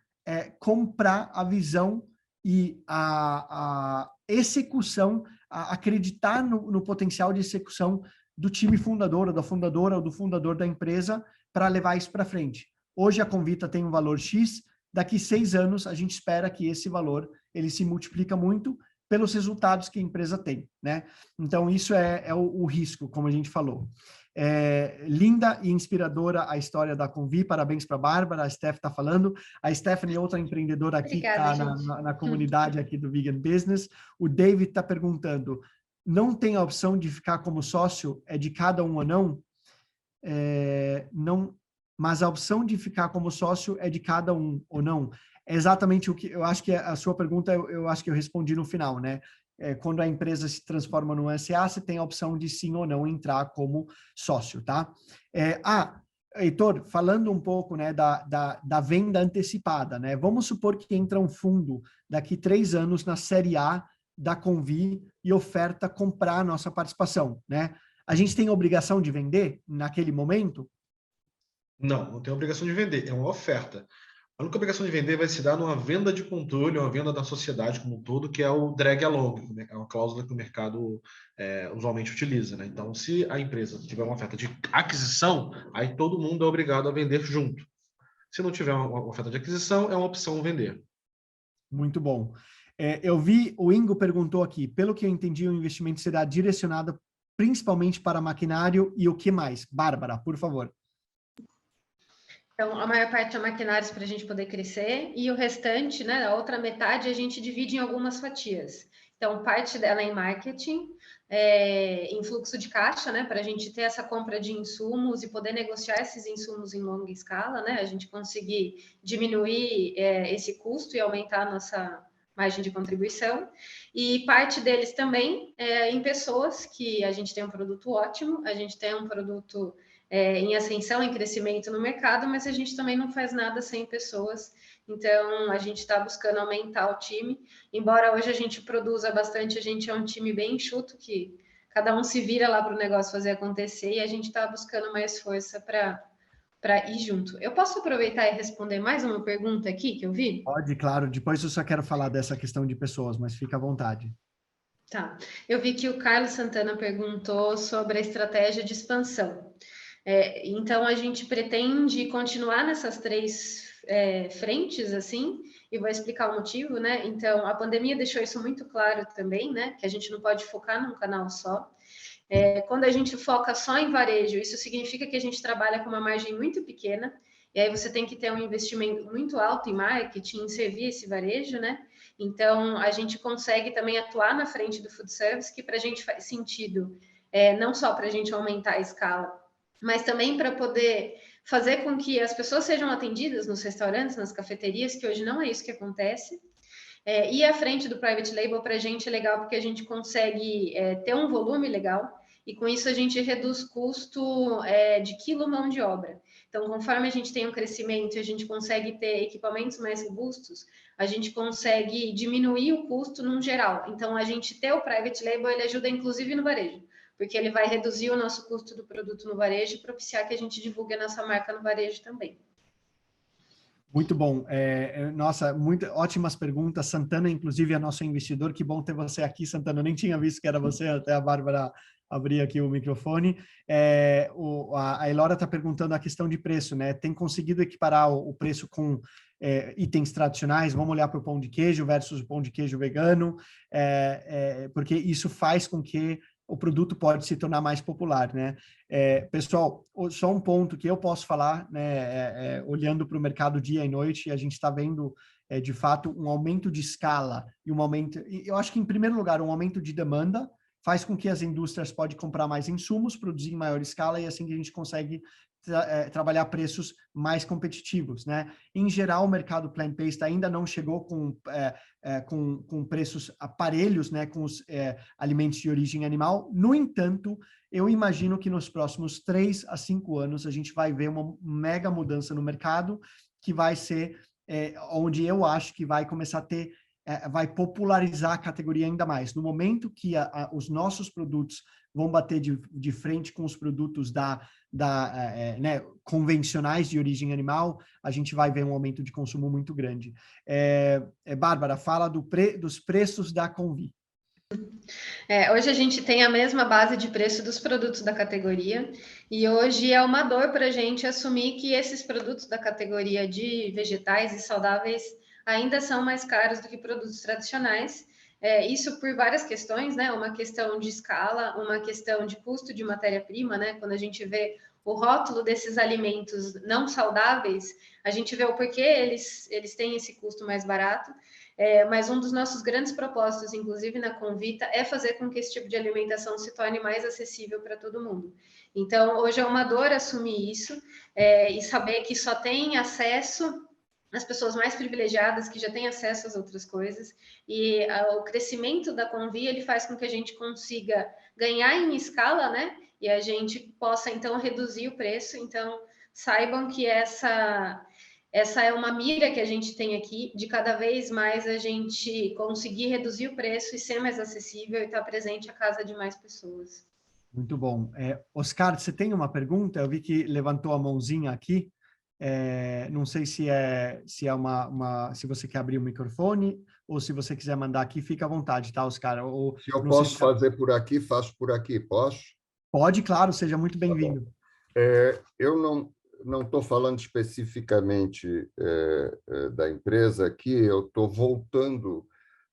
comprar a visão e a execução, acreditar no potencial de execução do time fundador, ou da fundadora, ou do fundador da empresa, para levar isso para frente. Hoje a Convita tem um valor X, daqui 6 anos a gente espera que esse valor ele se multiplica muito pelos resultados que a empresa tem, né? Então isso é o risco, como a gente falou. Linda e inspiradora a história da Convi, parabéns para a Bárbara, a Steph está falando, a Stephanie, outra empreendedora aqui, Obrigada, que está na comunidade aqui do Vegan Business. O David está perguntando, não tem a opção de ficar como sócio, é de cada um ou não? Não, mas a opção de ficar como sócio é de cada um ou não? É exatamente o que, eu acho que a sua pergunta, eu acho que eu respondi no final, né? Quando a empresa se transforma no SA, você tem a opção de sim ou não entrar como sócio, tá? Heitor, falando um pouco, né, da venda antecipada, né? Vamos supor que entra um fundo daqui 3 anos na série A da Convi e oferta comprar a nossa participação, né? A gente tem a obrigação de vender naquele momento? Não tem obrigação de vender, é uma oferta. A única obrigação de vender vai se dar numa venda de controle, uma venda da sociedade como um todo, que é o drag along, né? É uma cláusula que o mercado usualmente utiliza, né? Então, se a empresa tiver uma oferta de aquisição, aí todo mundo é obrigado a vender junto. Se não tiver uma oferta de aquisição, é uma opção vender. Muito bom. Eu vi, o Ingo perguntou aqui, pelo que eu entendi, o investimento será direcionado principalmente para maquinário, e o que mais? Bárbara, por favor. Então, a maior parte é maquinários para a gente poder crescer, e o restante, né, a outra metade, a gente divide em algumas fatias. Então, parte dela é em marketing, em fluxo de caixa, né, para a gente ter essa compra de insumos e poder negociar esses insumos em longa escala, né, a gente conseguir diminuir esse custo e aumentar a nossa margem de contribuição. E parte deles também é em pessoas, que a gente tem um produto ótimo, a gente tem um produto em ascensão, em crescimento no mercado, mas a gente também não faz nada sem pessoas, então a gente está buscando aumentar o time, embora hoje a gente produza bastante, a gente é um time bem enxuto, que cada um se vira lá para o negócio fazer acontecer, e a gente está buscando mais força para ir junto. Eu posso aproveitar e responder mais uma pergunta aqui que eu vi? Pode, claro. Depois eu só quero falar dessa questão de pessoas, mas fica à vontade. Tá. Eu vi que o Carlos Santana perguntou sobre a estratégia de expansão. Então, a gente pretende continuar nessas três frentes, assim, e vou explicar o motivo, né? Então, a pandemia deixou isso muito claro também, né? Que a gente não pode focar num canal só. Quando a gente foca só em varejo, isso significa que a gente trabalha com uma margem muito pequena, e aí você tem que ter um investimento muito alto em marketing, em servir esse varejo, né? Então, a gente consegue também atuar na frente do food service, que para a gente faz sentido, não só para a gente aumentar a escala, mas também para poder fazer com que as pessoas sejam atendidas nos restaurantes, nas cafeterias, que hoje não é isso que acontece. E à frente do private label para a gente é legal porque a gente consegue ter um volume legal, e com isso a gente reduz custo de quilo mão de obra. Então, conforme a gente tem um crescimento e a gente consegue ter equipamentos mais robustos, a gente consegue diminuir o custo num geral. Então, a gente ter o private label, ele ajuda inclusive no varejo, porque ele vai reduzir o nosso custo do produto no varejo e propiciar que a gente divulgue a nossa marca no varejo também. Muito bom. Nossa, ótimas perguntas. Santana, inclusive, é nosso investidor. Que bom ter você aqui, Santana. Eu nem tinha visto que era você, até a Bárbara abrir aqui o microfone. A Elora está perguntando a questão de preço, né? Tem conseguido equiparar o preço com itens tradicionais? Vamos olhar para o pão de queijo versus o pão de queijo vegano, porque isso faz com que o produto pode se tornar mais popular, né? Pessoal, só um ponto que eu posso falar, né? Olhando para o mercado dia e noite, a gente está vendo, de fato, um aumento de escala e um aumento... Eu acho que, em primeiro lugar, um aumento de demanda faz com que as indústrias podem comprar mais insumos, produzir em maior escala, e assim que a gente consegue trabalhar preços mais competitivos, né? Em geral, o mercado plant-based ainda não chegou com preços aparelhos, né, com os alimentos de origem animal. No entanto, eu imagino que nos próximos 3 a 5 anos a gente vai ver uma mega mudança no mercado, que vai ser onde eu acho que vai começar a ter, vai popularizar a categoria ainda mais. No momento que os nossos produtos vão bater de frente com os produtos né, convencionais de origem animal, a gente vai ver um aumento de consumo muito grande. Bárbara, fala dos preços da Convi. Hoje a gente tem a mesma base de preço dos produtos da categoria, e hoje é uma dor para a gente assumir que esses produtos da categoria de vegetais e saudáveis ainda são mais caros do que produtos tradicionais. Isso por várias questões, né? Uma questão de escala, uma questão de custo de matéria-prima, né? Quando a gente vê o rótulo desses alimentos não saudáveis, a gente vê o porquê eles têm esse custo mais barato. Mas um dos nossos grandes propósitos, inclusive na Convita, é fazer com que esse tipo de alimentação se torne mais acessível para todo mundo. Então, hoje é uma dor assumir isso, e saber que só tem acesso as pessoas mais privilegiadas, que já têm acesso às outras coisas, e o crescimento da Convi, ele faz com que a gente consiga ganhar em escala, né? E a gente possa, então, reduzir o preço. Então, saibam que essa é uma mira que a gente tem aqui, de cada vez mais a gente conseguir reduzir o preço e ser mais acessível e estar presente à casa de mais pessoas. Muito bom. Oscar, você tem uma pergunta? Eu vi que levantou a mãozinha aqui. Não sei se se você quer abrir o microfone ou se você quiser mandar aqui, fica à vontade, tá, Oscar? Se eu posso fazer por aqui, faço por aqui, posso? Pode, claro, seja muito bem-vindo. Eu não estou falando especificamente da empresa aqui, eu estou voltando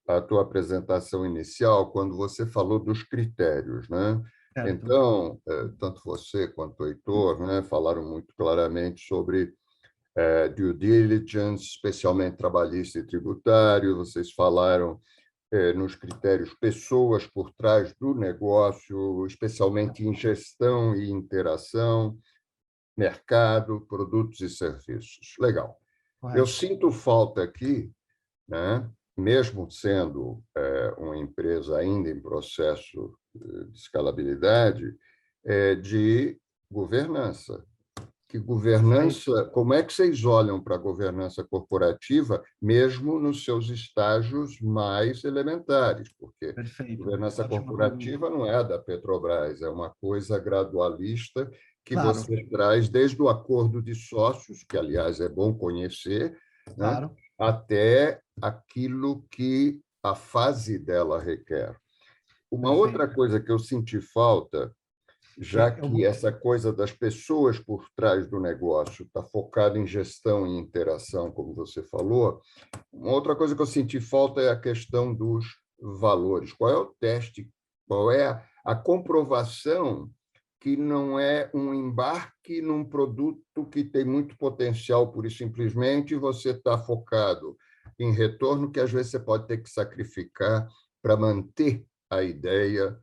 à tua apresentação inicial, quando você falou dos critérios, né? Certo. Então, tanto você quanto o Heitor, né, falaram muito claramente sobre due diligence, especialmente trabalhista e tributário. Vocês falaram nos critérios pessoas por trás do negócio, especialmente em gestão e interação, mercado, produtos e serviços. Legal. Eu Correto. sinto falta aqui, né, mesmo sendo uma empresa ainda em processo de escalabilidade, de governança. Que governança, como é que vocês olham para a governança corporativa, mesmo nos seus estágios mais elementares? Porque Perfeito. governança Ótima corporativa pergunta. não é da Petrobras, é uma coisa gradualista que Claro, você traz desde o acordo de sócios, que, aliás, é bom conhecer, né, claro. até aquilo que a fase dela requer. Uma Perfeito. outra coisa que eu senti falta, já que essa coisa das pessoas por trás do negócio está focada em gestão e interação, como você falou, uma outra coisa que eu senti falta é a questão dos valores. Qual é o teste, qual é a comprovação que não é um embarque num produto que tem muito potencial, pura e simplesmente você está focado em retorno, que às vezes você pode ter que sacrificar para manter a ideia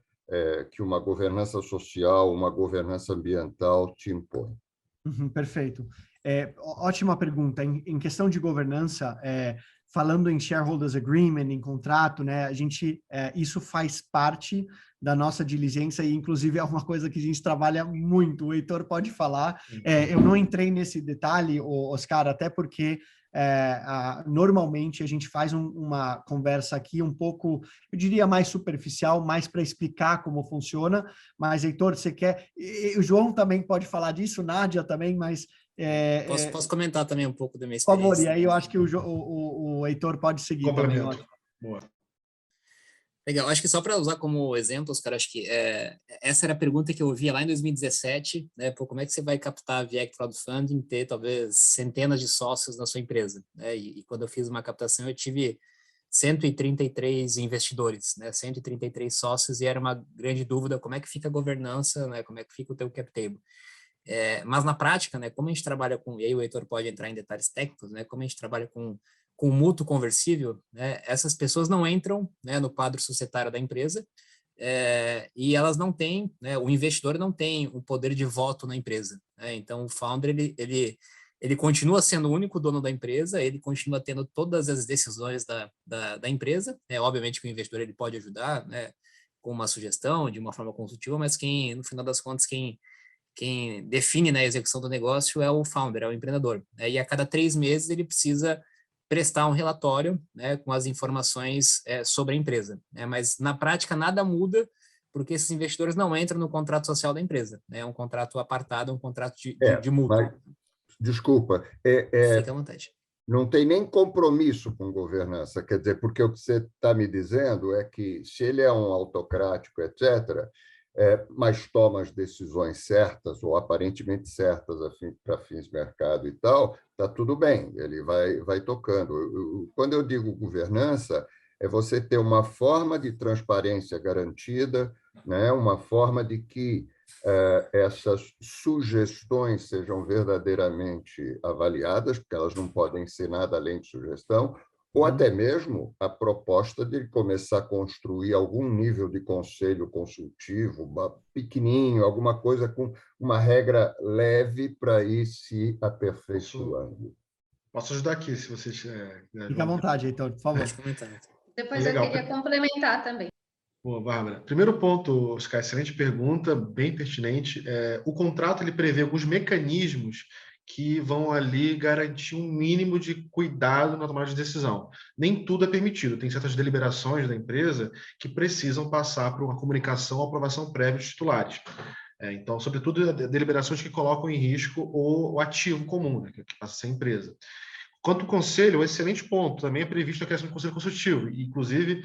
que uma governança social, uma governança ambiental te impõe. Perfeito. Ótima pergunta. Em questão de governança, falando em shareholders agreement, em contrato, né, a gente, isso faz parte da nossa diligência e, inclusive, é uma coisa que a gente trabalha muito. O Heitor pode falar. Eu não entrei nesse detalhe, Oscar, até porque normalmente a gente faz uma conversa aqui um pouco, eu diria, mais superficial, mais para explicar como funciona. Mas, Heitor, você quer... O João também pode falar disso, Nádia também, mas... Posso comentar também um pouco da minha Por favor, e experiência? aí eu acho que o Heitor pode seguir também. Complemento. Boa. Legal, acho que só para usar como exemplo, Oscar, acho que essa era a pergunta que eu ouvia lá em 2017, né? Pô, como é que você vai captar via crowdfunding, ter talvez centenas de sócios na sua empresa, né? E quando eu fiz uma captação, eu tive 133 investidores, né? 133 sócios, e era uma grande dúvida como é que fica a governança, né? Como é que fica o teu cap table. Mas na prática, né, como a gente trabalha com, e aí o Heitor pode entrar em detalhes técnicos, né, como a gente trabalha com mútuo conversível, né, essas pessoas não entram, né, no quadro societário da empresa, e elas não têm, né, o investidor não tem o poder de voto na empresa, né, então o founder, ele continua sendo o único dono da empresa, ele continua tendo todas as decisões da empresa, obviamente que o investidor ele pode ajudar, né, com uma sugestão, de uma forma consultiva, mas no final das contas, quem define, né, a execução do negócio é o founder, é o empreendedor. Né? E a cada 3 meses ele precisa prestar um relatório, né, com as informações sobre a empresa. Né? Mas na prática nada muda porque esses investidores não entram no contrato social da empresa. Né? É um contrato apartado, um contrato de mútuo. Mas, desculpa, Fica à vontade. Não tem nem compromisso com governança, quer dizer, porque o que você está me dizendo é que se ele é um autocrático, etc., mas toma as decisões certas ou aparentemente certas para fins de mercado e tal, está tudo bem, ele vai tocando. Quando eu digo governança, é você ter uma forma de transparência garantida, né? Uma forma de que essas sugestões sejam verdadeiramente avaliadas, porque elas não podem ser nada além de sugestão, ou até mesmo a proposta de começar a construir algum nível de conselho consultivo, pequenininho, alguma coisa com uma regra leve para ir se aperfeiçoando. Posso ajudar aqui, se vocês... Fica à vontade, Heitor, por favor. Pode comentar. Depois Legal. eu queria complementar também. Boa, Bárbara. Primeiro ponto, Oscar, excelente pergunta, bem pertinente. O contrato ele prevê alguns mecanismos que vão ali garantir um mínimo de cuidado na tomada de decisão. Nem tudo é permitido, tem certas deliberações da empresa que precisam passar por uma comunicação ou aprovação prévia dos titulares. Então, sobretudo, deliberações que colocam em risco o ativo comum, né, que passa a ser a empresa. Quanto ao conselho, um excelente ponto. Também é previsto a criação de conselho consultivo. Inclusive,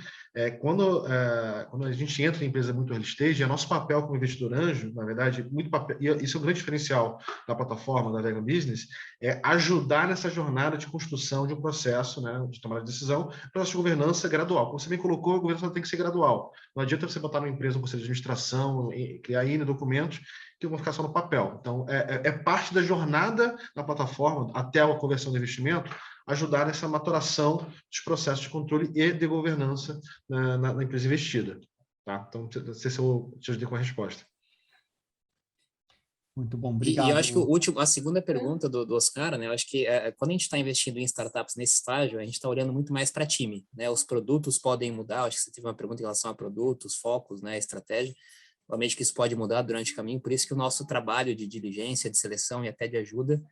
quando a gente entra em empresa muito early stage, é nosso papel como investidor anjo, na verdade, muito papel, e isso é um grande diferencial da plataforma, da Vegan Business, é ajudar nessa jornada de construção de um processo, né, de tomada de decisão, processo de governança gradual. Como você bem colocou, a governança tem que ser gradual. Não adianta você botar numa empresa um conselho de administração, criar N documentos, que vão ficar só no papel. Então, é parte da jornada da plataforma até a conversão do investimento, ajudar nessa maturação dos processos de controle e de governança na empresa investida. Tá? Então, não sei se eu te ajudei com a resposta. Muito bom, obrigado. E eu acho que a segunda pergunta do Oscar, né? Eu acho que quando a gente está investindo em startups nesse estágio, a gente está olhando muito mais para time, né? Os produtos podem mudar. Eu acho que você teve uma pergunta em relação a produtos, focos, né? Estratégia. Obviamente que isso pode mudar durante o caminho, por isso que o nosso trabalho de diligência, de seleção e até de ajuda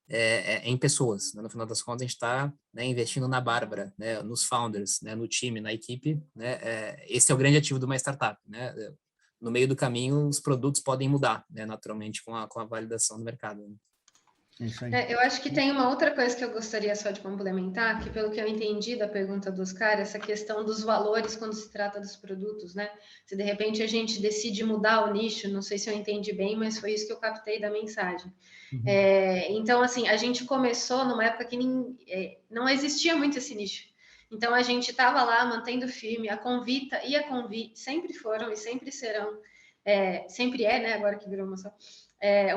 é em pessoas, né? No final das contas, a gente está, né, investindo na Bárbara, né, nos founders, né, no time, na equipe, né? Esse é o grande ativo de uma startup, né? No meio do caminho, os produtos podem mudar, né, naturalmente, com a validação do mercado. Né? Isso aí. Eu acho que tem uma outra coisa que eu gostaria só de complementar, que pelo que eu entendi da pergunta dos caras, essa questão dos valores quando se trata dos produtos, né? Se de repente a gente decide mudar o nicho, não sei se eu entendi bem, mas foi isso que eu captei da mensagem. Uhum. Então, assim, a gente começou numa época que não existia muito esse nicho. Então, a gente estava lá mantendo firme, a Convita e a Convi sempre foram e sempre serão, sempre né, agora que virou uma só,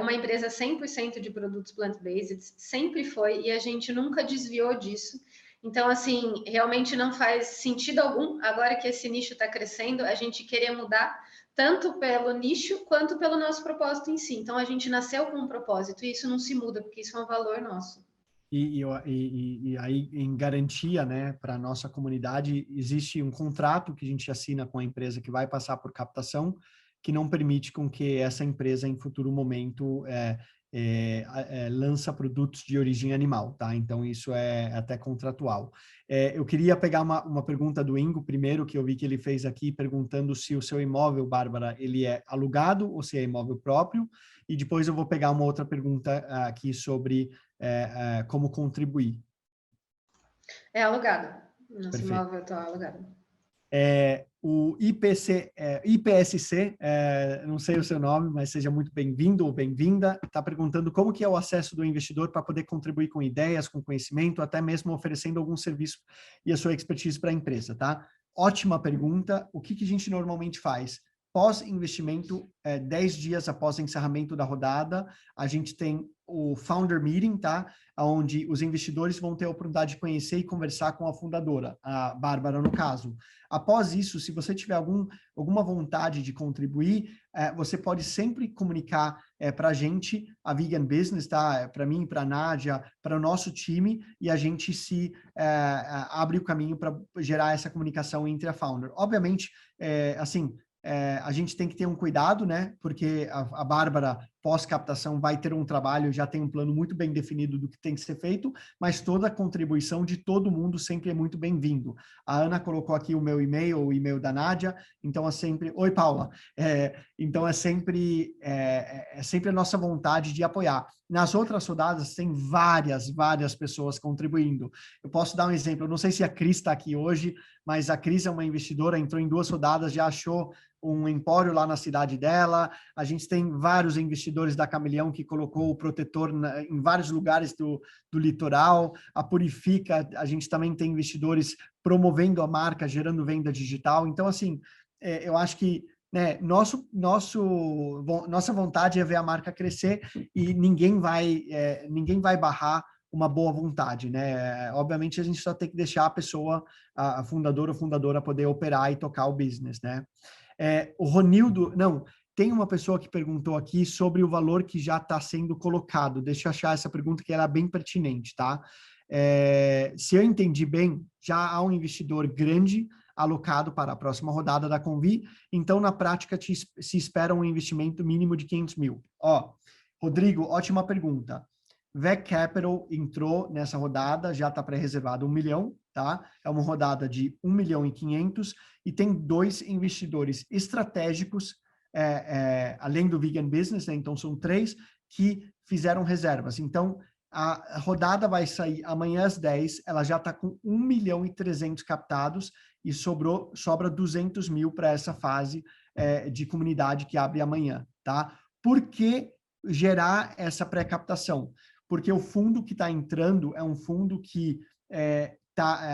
uma empresa 100% de produtos plant-based, sempre foi, e a gente nunca desviou disso. Então, assim, realmente não faz sentido algum, agora que esse nicho está crescendo, a gente querer mudar, tanto pelo nicho, quanto pelo nosso propósito em si. Então, a gente nasceu com um propósito, e isso não se muda, porque isso é um valor nosso. E aí, em garantia, né, para a nossa comunidade, existe um contrato que a gente assina com a empresa que vai passar por captação, que não permite com que essa empresa, em futuro momento, lança produtos de origem animal, tá? Então, isso é até contratual. Eu queria pegar uma pergunta do Ingo, primeiro, que eu vi que ele fez aqui, perguntando se o seu imóvel, Bárbara, ele é alugado ou se é imóvel próprio, e depois eu vou pegar uma outra pergunta aqui sobre como contribuir. É alugado. Nosso Perfeito. imóvel está alugado. O IPSC, não sei o seu nome, mas seja muito bem-vindo ou bem-vinda, está perguntando como que é o acesso do investidor para poder contribuir com ideias, com conhecimento, até mesmo oferecendo algum serviço e a sua expertise para a empresa, tá? Ótima pergunta. O que a gente normalmente faz? Pós-investimento, 10 dias após o encerramento da rodada, a gente tem o Founder Meeting, tá? Onde os investidores vão ter a oportunidade de conhecer e conversar com a fundadora, a Bárbara, no caso. Após isso, se você tiver alguma vontade de contribuir, você pode sempre comunicar para a gente, a Vegan Business, tá? Para mim, para a Nádia, para o nosso time, e a gente abre o caminho para gerar essa comunicação entre a Founder. Obviamente, a gente tem que ter um cuidado, né? Porque a Bárbara, pós-captação, vai ter um trabalho, já tem um plano muito bem definido do que tem que ser feito, mas toda a contribuição de todo mundo sempre é muito bem-vindo. A Ana colocou aqui o meu e-mail, o e-mail da Nádia, então é sempre... Oi, Paula! Então é sempre a nossa vontade de apoiar. Nas outras rodadas tem várias pessoas contribuindo. Eu posso dar um exemplo, eu não sei se a Cris está aqui hoje, mas a Cris é uma investidora, entrou em 2 rodadas, já achou um empório lá na cidade dela. A gente tem vários investidores da Camaleão que colocou o protetor em vários lugares do litoral. A Purifica, a gente também tem investidores promovendo a marca, gerando venda digital. Então, assim, eu acho que nossa vontade é ver a marca crescer e ninguém vai barrar uma boa vontade, né? Obviamente, a gente só tem que deixar a pessoa, a fundadora ou fundadora, poder operar e tocar o business, né? O Ronildo, tem uma pessoa que perguntou aqui sobre o valor que já está sendo colocado. Deixa eu achar essa pergunta que ela é bem pertinente, tá? Se eu entendi bem, já há um investidor grande alocado para a próxima rodada da Convi, então, na prática, se espera um investimento mínimo de 500 mil. Rodrigo, ótima pergunta. VEC Capital entrou nessa rodada, já está pré-reservado 1 milhão, tá? É uma rodada de 1 milhão e 500 e tem 2 investidores estratégicos, além do Vegan Business, né? Então são 3 que fizeram reservas. Então, A rodada vai sair amanhã às 10, ela já está com 1.300.000 captados e sobra 200 mil para essa fase de comunidade que abre amanhã, tá? Por que gerar essa pré-captação? Porque o fundo que está entrando é um fundo que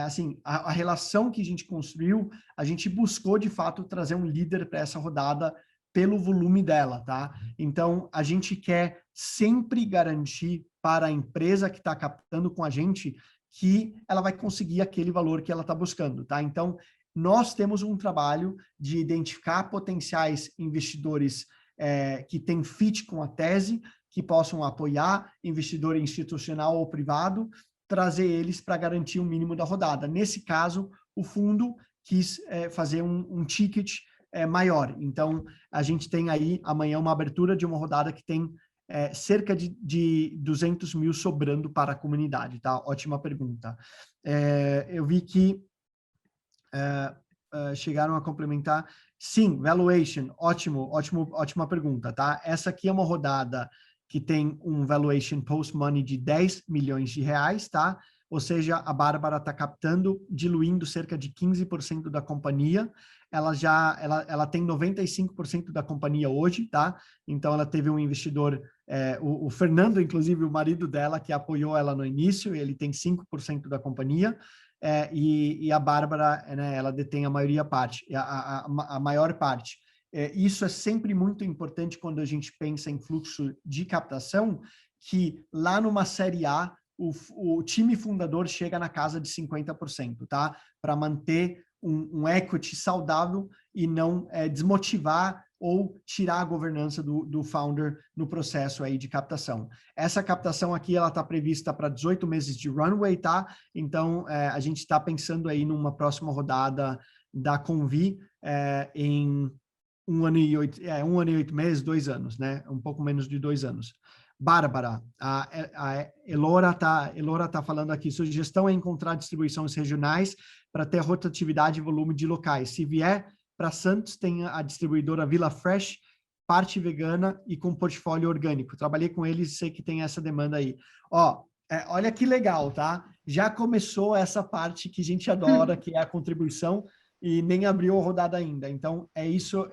assim, a relação que a gente construiu, a gente buscou de fato trazer um líder para essa rodada pelo volume dela, tá? Então, a gente quer sempre garantir para a empresa que está captando com a gente que ela vai conseguir aquele valor que ela está buscando, tá? Então, nós temos um trabalho de identificar potenciais investidores que têm fit com a tese, que possam apoiar, investidor institucional ou privado, trazer eles para garantir o mínimo da rodada. Nesse caso, o fundo quis fazer um ticket maior. Então, a gente tem aí amanhã uma abertura de uma rodada que tem cerca de 200 mil sobrando para a comunidade, tá? Ótima pergunta. Eu vi que chegaram a complementar. Sim, valuation, ótima pergunta, tá? Essa aqui é uma rodada que tem um valuation post-money de 10 milhões de reais, tá? Ou seja, a Bárbara está captando, diluindo cerca de 15% da companhia. Ela tem 95% da companhia hoje, tá? Então, ela teve um investidor, o Fernando, inclusive, o marido dela, que apoiou ela no início, ele tem 5% da companhia, e a Bárbara, né, ela detém a maior parte. Isso é sempre muito importante quando a gente pensa em fluxo de captação, que lá numa série A, o time fundador chega na casa de 50%, tá? Para manter um equity saudável e não desmotivar ou tirar a governança do founder no processo aí de captação. Essa captação aqui, ela está prevista para 18 meses de runway, tá? Então, a gente está pensando aí numa próxima rodada da Convi em 1 ano e 8 meses, 2 anos, né? Um pouco menos de 2 anos. Bárbara, a Elora tá falando aqui, sugestão é encontrar distribuições regionais para ter rotatividade e volume de locais. Se vier para Santos, tem a distribuidora Vila Fresh, parte vegana e com portfólio orgânico. Trabalhei com eles e sei que tem essa demanda aí. Olha que legal, tá? Já começou essa parte que a gente adora, que é a contribuição, e nem abriu a rodada ainda. Então, é isso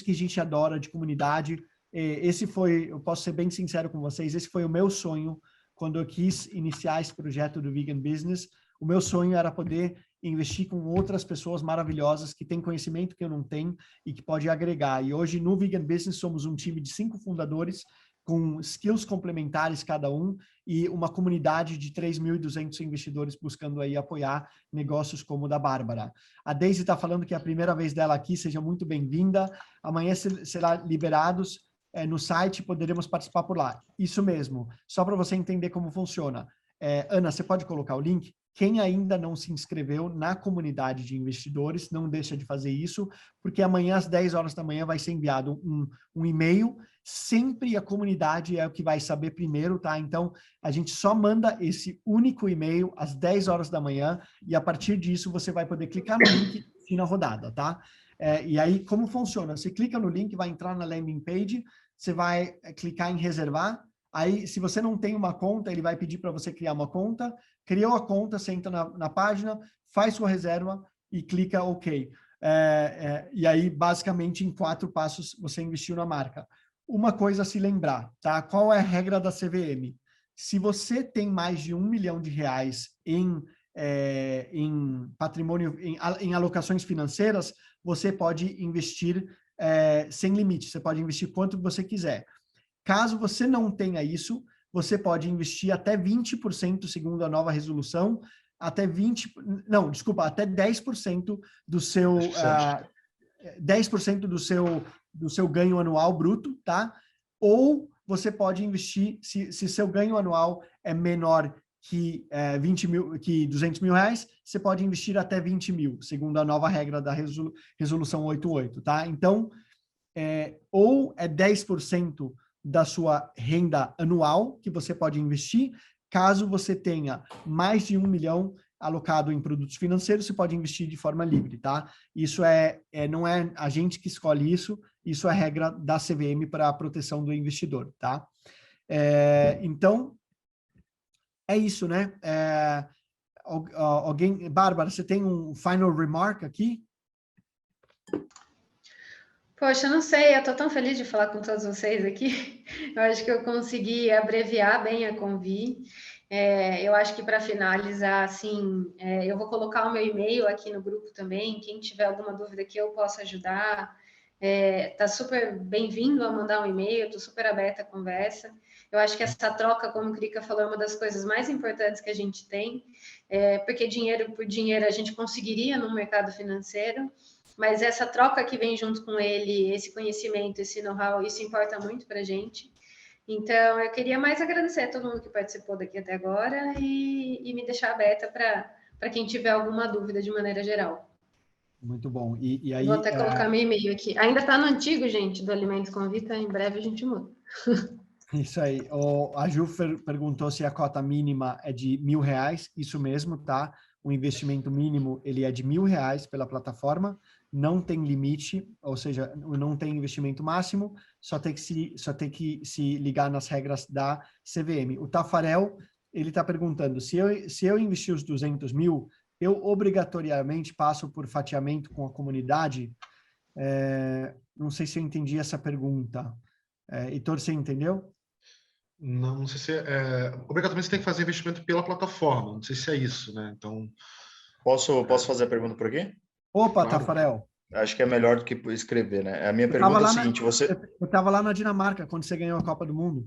que a gente adora de comunidade. Eu posso ser bem sincero com vocês, esse foi o meu sonho quando eu quis iniciar esse projeto do Vegan Business. O meu sonho era poder investir com outras pessoas maravilhosas que têm conhecimento que eu não tenho e que pode agregar. E hoje, no Vegan Business, somos um time de 5 fundadores com skills complementares cada um e uma comunidade de 3.200 investidores buscando aí apoiar negócios como o da Bárbara. A Daisy está falando que é a primeira vez dela aqui, seja muito bem-vinda. Amanhã será liberados no site, poderemos participar por lá. Isso mesmo, só para você entender como funciona. Ana, você pode colocar o link? Quem ainda não se inscreveu na comunidade de investidores, não deixa de fazer isso, porque amanhã às 10 horas da manhã vai ser enviado um e-mail. Sempre a comunidade é o que vai saber primeiro, tá? Então, a gente só manda esse único e-mail às 10 horas da manhã e a partir disso você vai poder clicar no link e na rodada, tá? E aí, como funciona? Você clica no link, vai entrar na landing page, você vai clicar em reservar. Aí, se você não tem uma conta, ele vai pedir para você criar uma conta. Criou a conta, você entra na página, faz sua reserva e clica OK. E aí, basicamente, em 4 passos, você investiu na marca. Uma coisa a se lembrar, tá? Qual é a regra da CVM? Se você tem mais de R$1 milhão em patrimônio, em alocações financeiras, você pode investir sem limite. Você pode investir quanto você quiser. Caso você não tenha isso, você pode investir até 20%, segundo a nova resolução, até 10% do seu 10% do seu ganho anual bruto, tá? Ou você pode investir, se seu ganho anual é menor que 200 mil reais, você pode investir até 20 mil, segundo a nova regra da resolução 88, tá? Então, ou é 10% da sua renda anual que você pode investir. Caso você tenha mais de 1 milhão alocado em produtos financeiros, você pode investir de forma livre, tá? Isso não é a gente que escolhe isso, isso é regra da CVM para a proteção do investidor, tá? Então, é isso, né? Alguém, Bárbara, você tem um final remark aqui? Poxa, não sei, eu estou tão feliz de falar com todos vocês aqui. Eu acho que eu consegui abreviar bem a Convi. Eu acho que para finalizar, assim, eu vou colocar o meu e-mail aqui no grupo também. Quem tiver alguma dúvida que eu possa ajudar, tá super bem-vindo a mandar um e-mail. Eu estou super aberta à conversa. Eu acho que essa troca, como o Krika falou, é uma das coisas mais importantes que a gente tem, porque dinheiro por dinheiro a gente conseguiria no mercado financeiro. Mas essa troca que vem junto com ele, esse conhecimento, esse know-how, isso importa muito para a gente. Então, eu queria mais agradecer a todo mundo que participou daqui até agora e me deixar aberta para quem tiver alguma dúvida de maneira geral. Muito bom. E aí, vou até colocar meu e-mail aqui. Ainda está no antigo, gente, do Alimentos com Vita, em breve a gente muda. Isso aí. A Ju perguntou se a cota mínima é de R$1.000. Isso mesmo, tá? O investimento mínimo, ele é de R$1.000 pela plataforma. Não tem limite, ou seja, não tem investimento máximo. Só tem que se ligar nas regras da CVM. O Tafarel, ele está perguntando, se eu investir os 200 mil, eu obrigatoriamente passo por fatiamento com a comunidade? Não sei se eu entendi essa pergunta. Heitor, você entendeu? Não sei se obrigatoriamente você tem que fazer investimento pela plataforma, não sei se é isso, né? Então, posso fazer a pergunta por aqui? Opa, Claro. Tafarel. Acho que é melhor do que escrever, né? A minha pergunta é o seguinte, Eu estava lá na Dinamarca quando você ganhou a Copa do Mundo.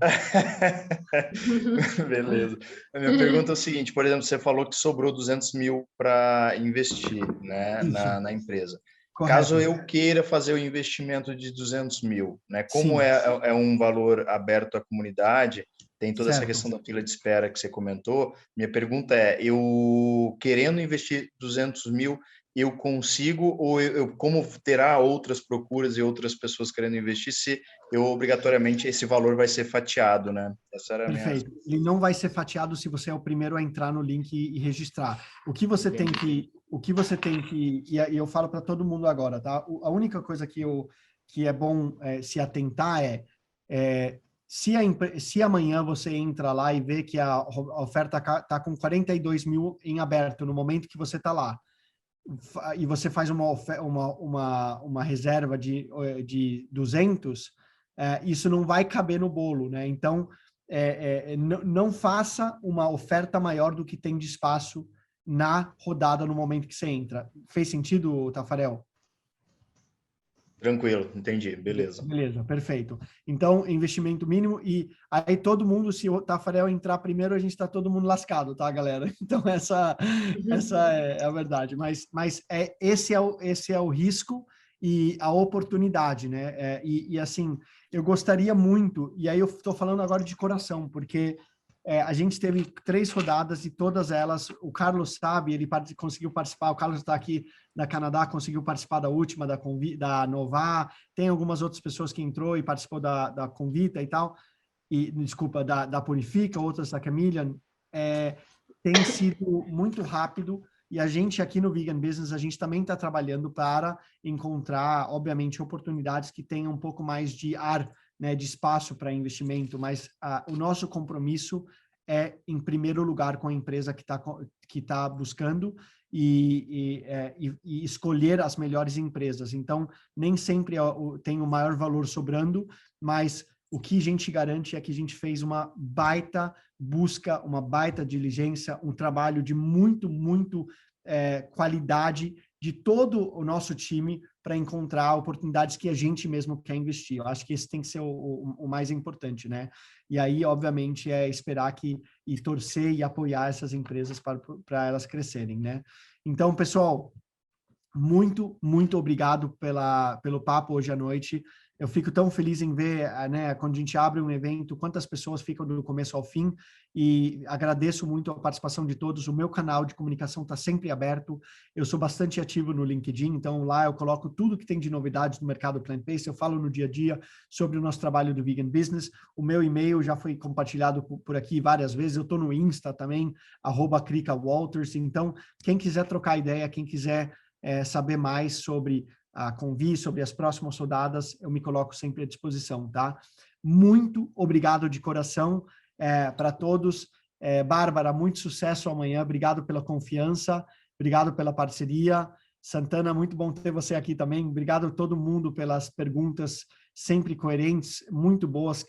Beleza. A minha pergunta é o seguinte, por exemplo, você falou que sobrou 200 mil para investir, né, na empresa. Correto. Caso eu queira fazer o investimento de 200 mil, né, como Sim. é um valor aberto à comunidade, tem toda essa Certo. questão da fila de espera que você comentou, minha pergunta é, eu querendo investir 200 mil, eu consigo, ou como terá outras procuras e outras pessoas querendo investir, se eu obrigatoriamente esse valor vai ser fatiado, né? Essa era a Perfeito. Ele não vai ser fatiado se você é o primeiro a entrar no link e registrar. O que você tem que, e eu falo para todo mundo agora, tá? A única coisa que é bom se atentar se amanhã você entra lá e vê que a oferta está com 42 mil em aberto no momento que você está lá, e você faz uma reserva de 200, isso não vai caber no bolo, né? Então, não faça uma oferta maior do que tem de espaço na rodada no momento que você entra. Fez sentido, Tafarel? Tranquilo, entendi, beleza. Beleza, perfeito. Então, investimento mínimo, e aí todo mundo, se o Tafarel entrar primeiro, a gente está todo mundo lascado, tá, galera? Então, essa é a verdade. Mas esse é o risco e a oportunidade, né? E assim, eu gostaria muito, e aí eu estou falando agora de coração, porque a gente teve 3 rodadas e todas elas, o Carlos sabe, ele conseguiu participar, o Carlos está aqui da Canadá, conseguiu participar da última, da Nova, tem algumas outras pessoas que entrou e participou da Convita e tal, desculpa, da Purifica, outras da Chameleon, tem sido muito rápido, e a gente aqui no Vegan Business, a gente também está trabalhando para encontrar, obviamente, oportunidades que tenham um pouco mais de ar, né, de espaço para investimento, mas o nosso compromisso é, em primeiro lugar, com a empresa que tá buscando e escolher as melhores empresas. Então, nem sempre tem o maior valor sobrando, mas o que a gente garante é que a gente fez uma baita busca, uma baita diligência, um trabalho de muito qualidade de todo o nosso time para encontrar oportunidades que a gente mesmo quer investir. Eu acho que esse tem que ser o mais importante, né? E aí, obviamente, esperar e torcer e apoiar essas empresas para elas crescerem, né? Então, pessoal, muito obrigado pelo papo hoje à noite. Eu fico tão feliz em ver, né, quando a gente abre um evento, quantas pessoas ficam do começo ao fim, e agradeço muito a participação de todos. O meu canal de comunicação está sempre aberto. Eu sou bastante ativo no LinkedIn, então lá eu coloco tudo que tem de novidades no mercado plant-based. Eu falo no dia a dia sobre o nosso trabalho do Vegan Business. O meu e-mail já foi compartilhado por aqui várias vezes. Eu estou no Insta também, @KrikaWalters. Então, quem quiser trocar ideia, quem quiser saber mais sobre a Convi, sobre as próximas rodadas, eu me coloco sempre à disposição, tá? Muito obrigado de coração para todos Bárbara, muito sucesso amanhã. Obrigado pela confiança, obrigado pela parceria. Santana, muito bom ter você aqui também. Obrigado a todo mundo pelas perguntas sempre coerentes, muito boas.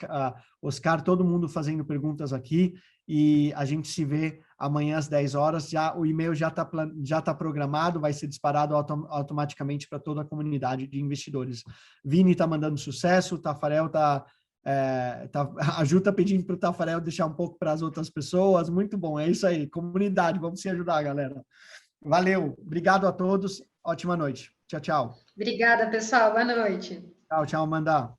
Oscar, todo mundo fazendo perguntas aqui. E a gente se vê amanhã às 10 horas. O e-mail já tá programado, vai ser disparado automaticamente para toda a comunidade de investidores. Vini está mandando sucesso, o Tafarel a Ju está pedindo para o Tafarel deixar um pouco para as outras pessoas. Muito bom, é isso aí. Comunidade, vamos se ajudar, galera. Valeu, obrigado a todos. Ótima noite. Tchau, tchau. Obrigada, pessoal. Boa noite. Tchau, tchau, Amanda.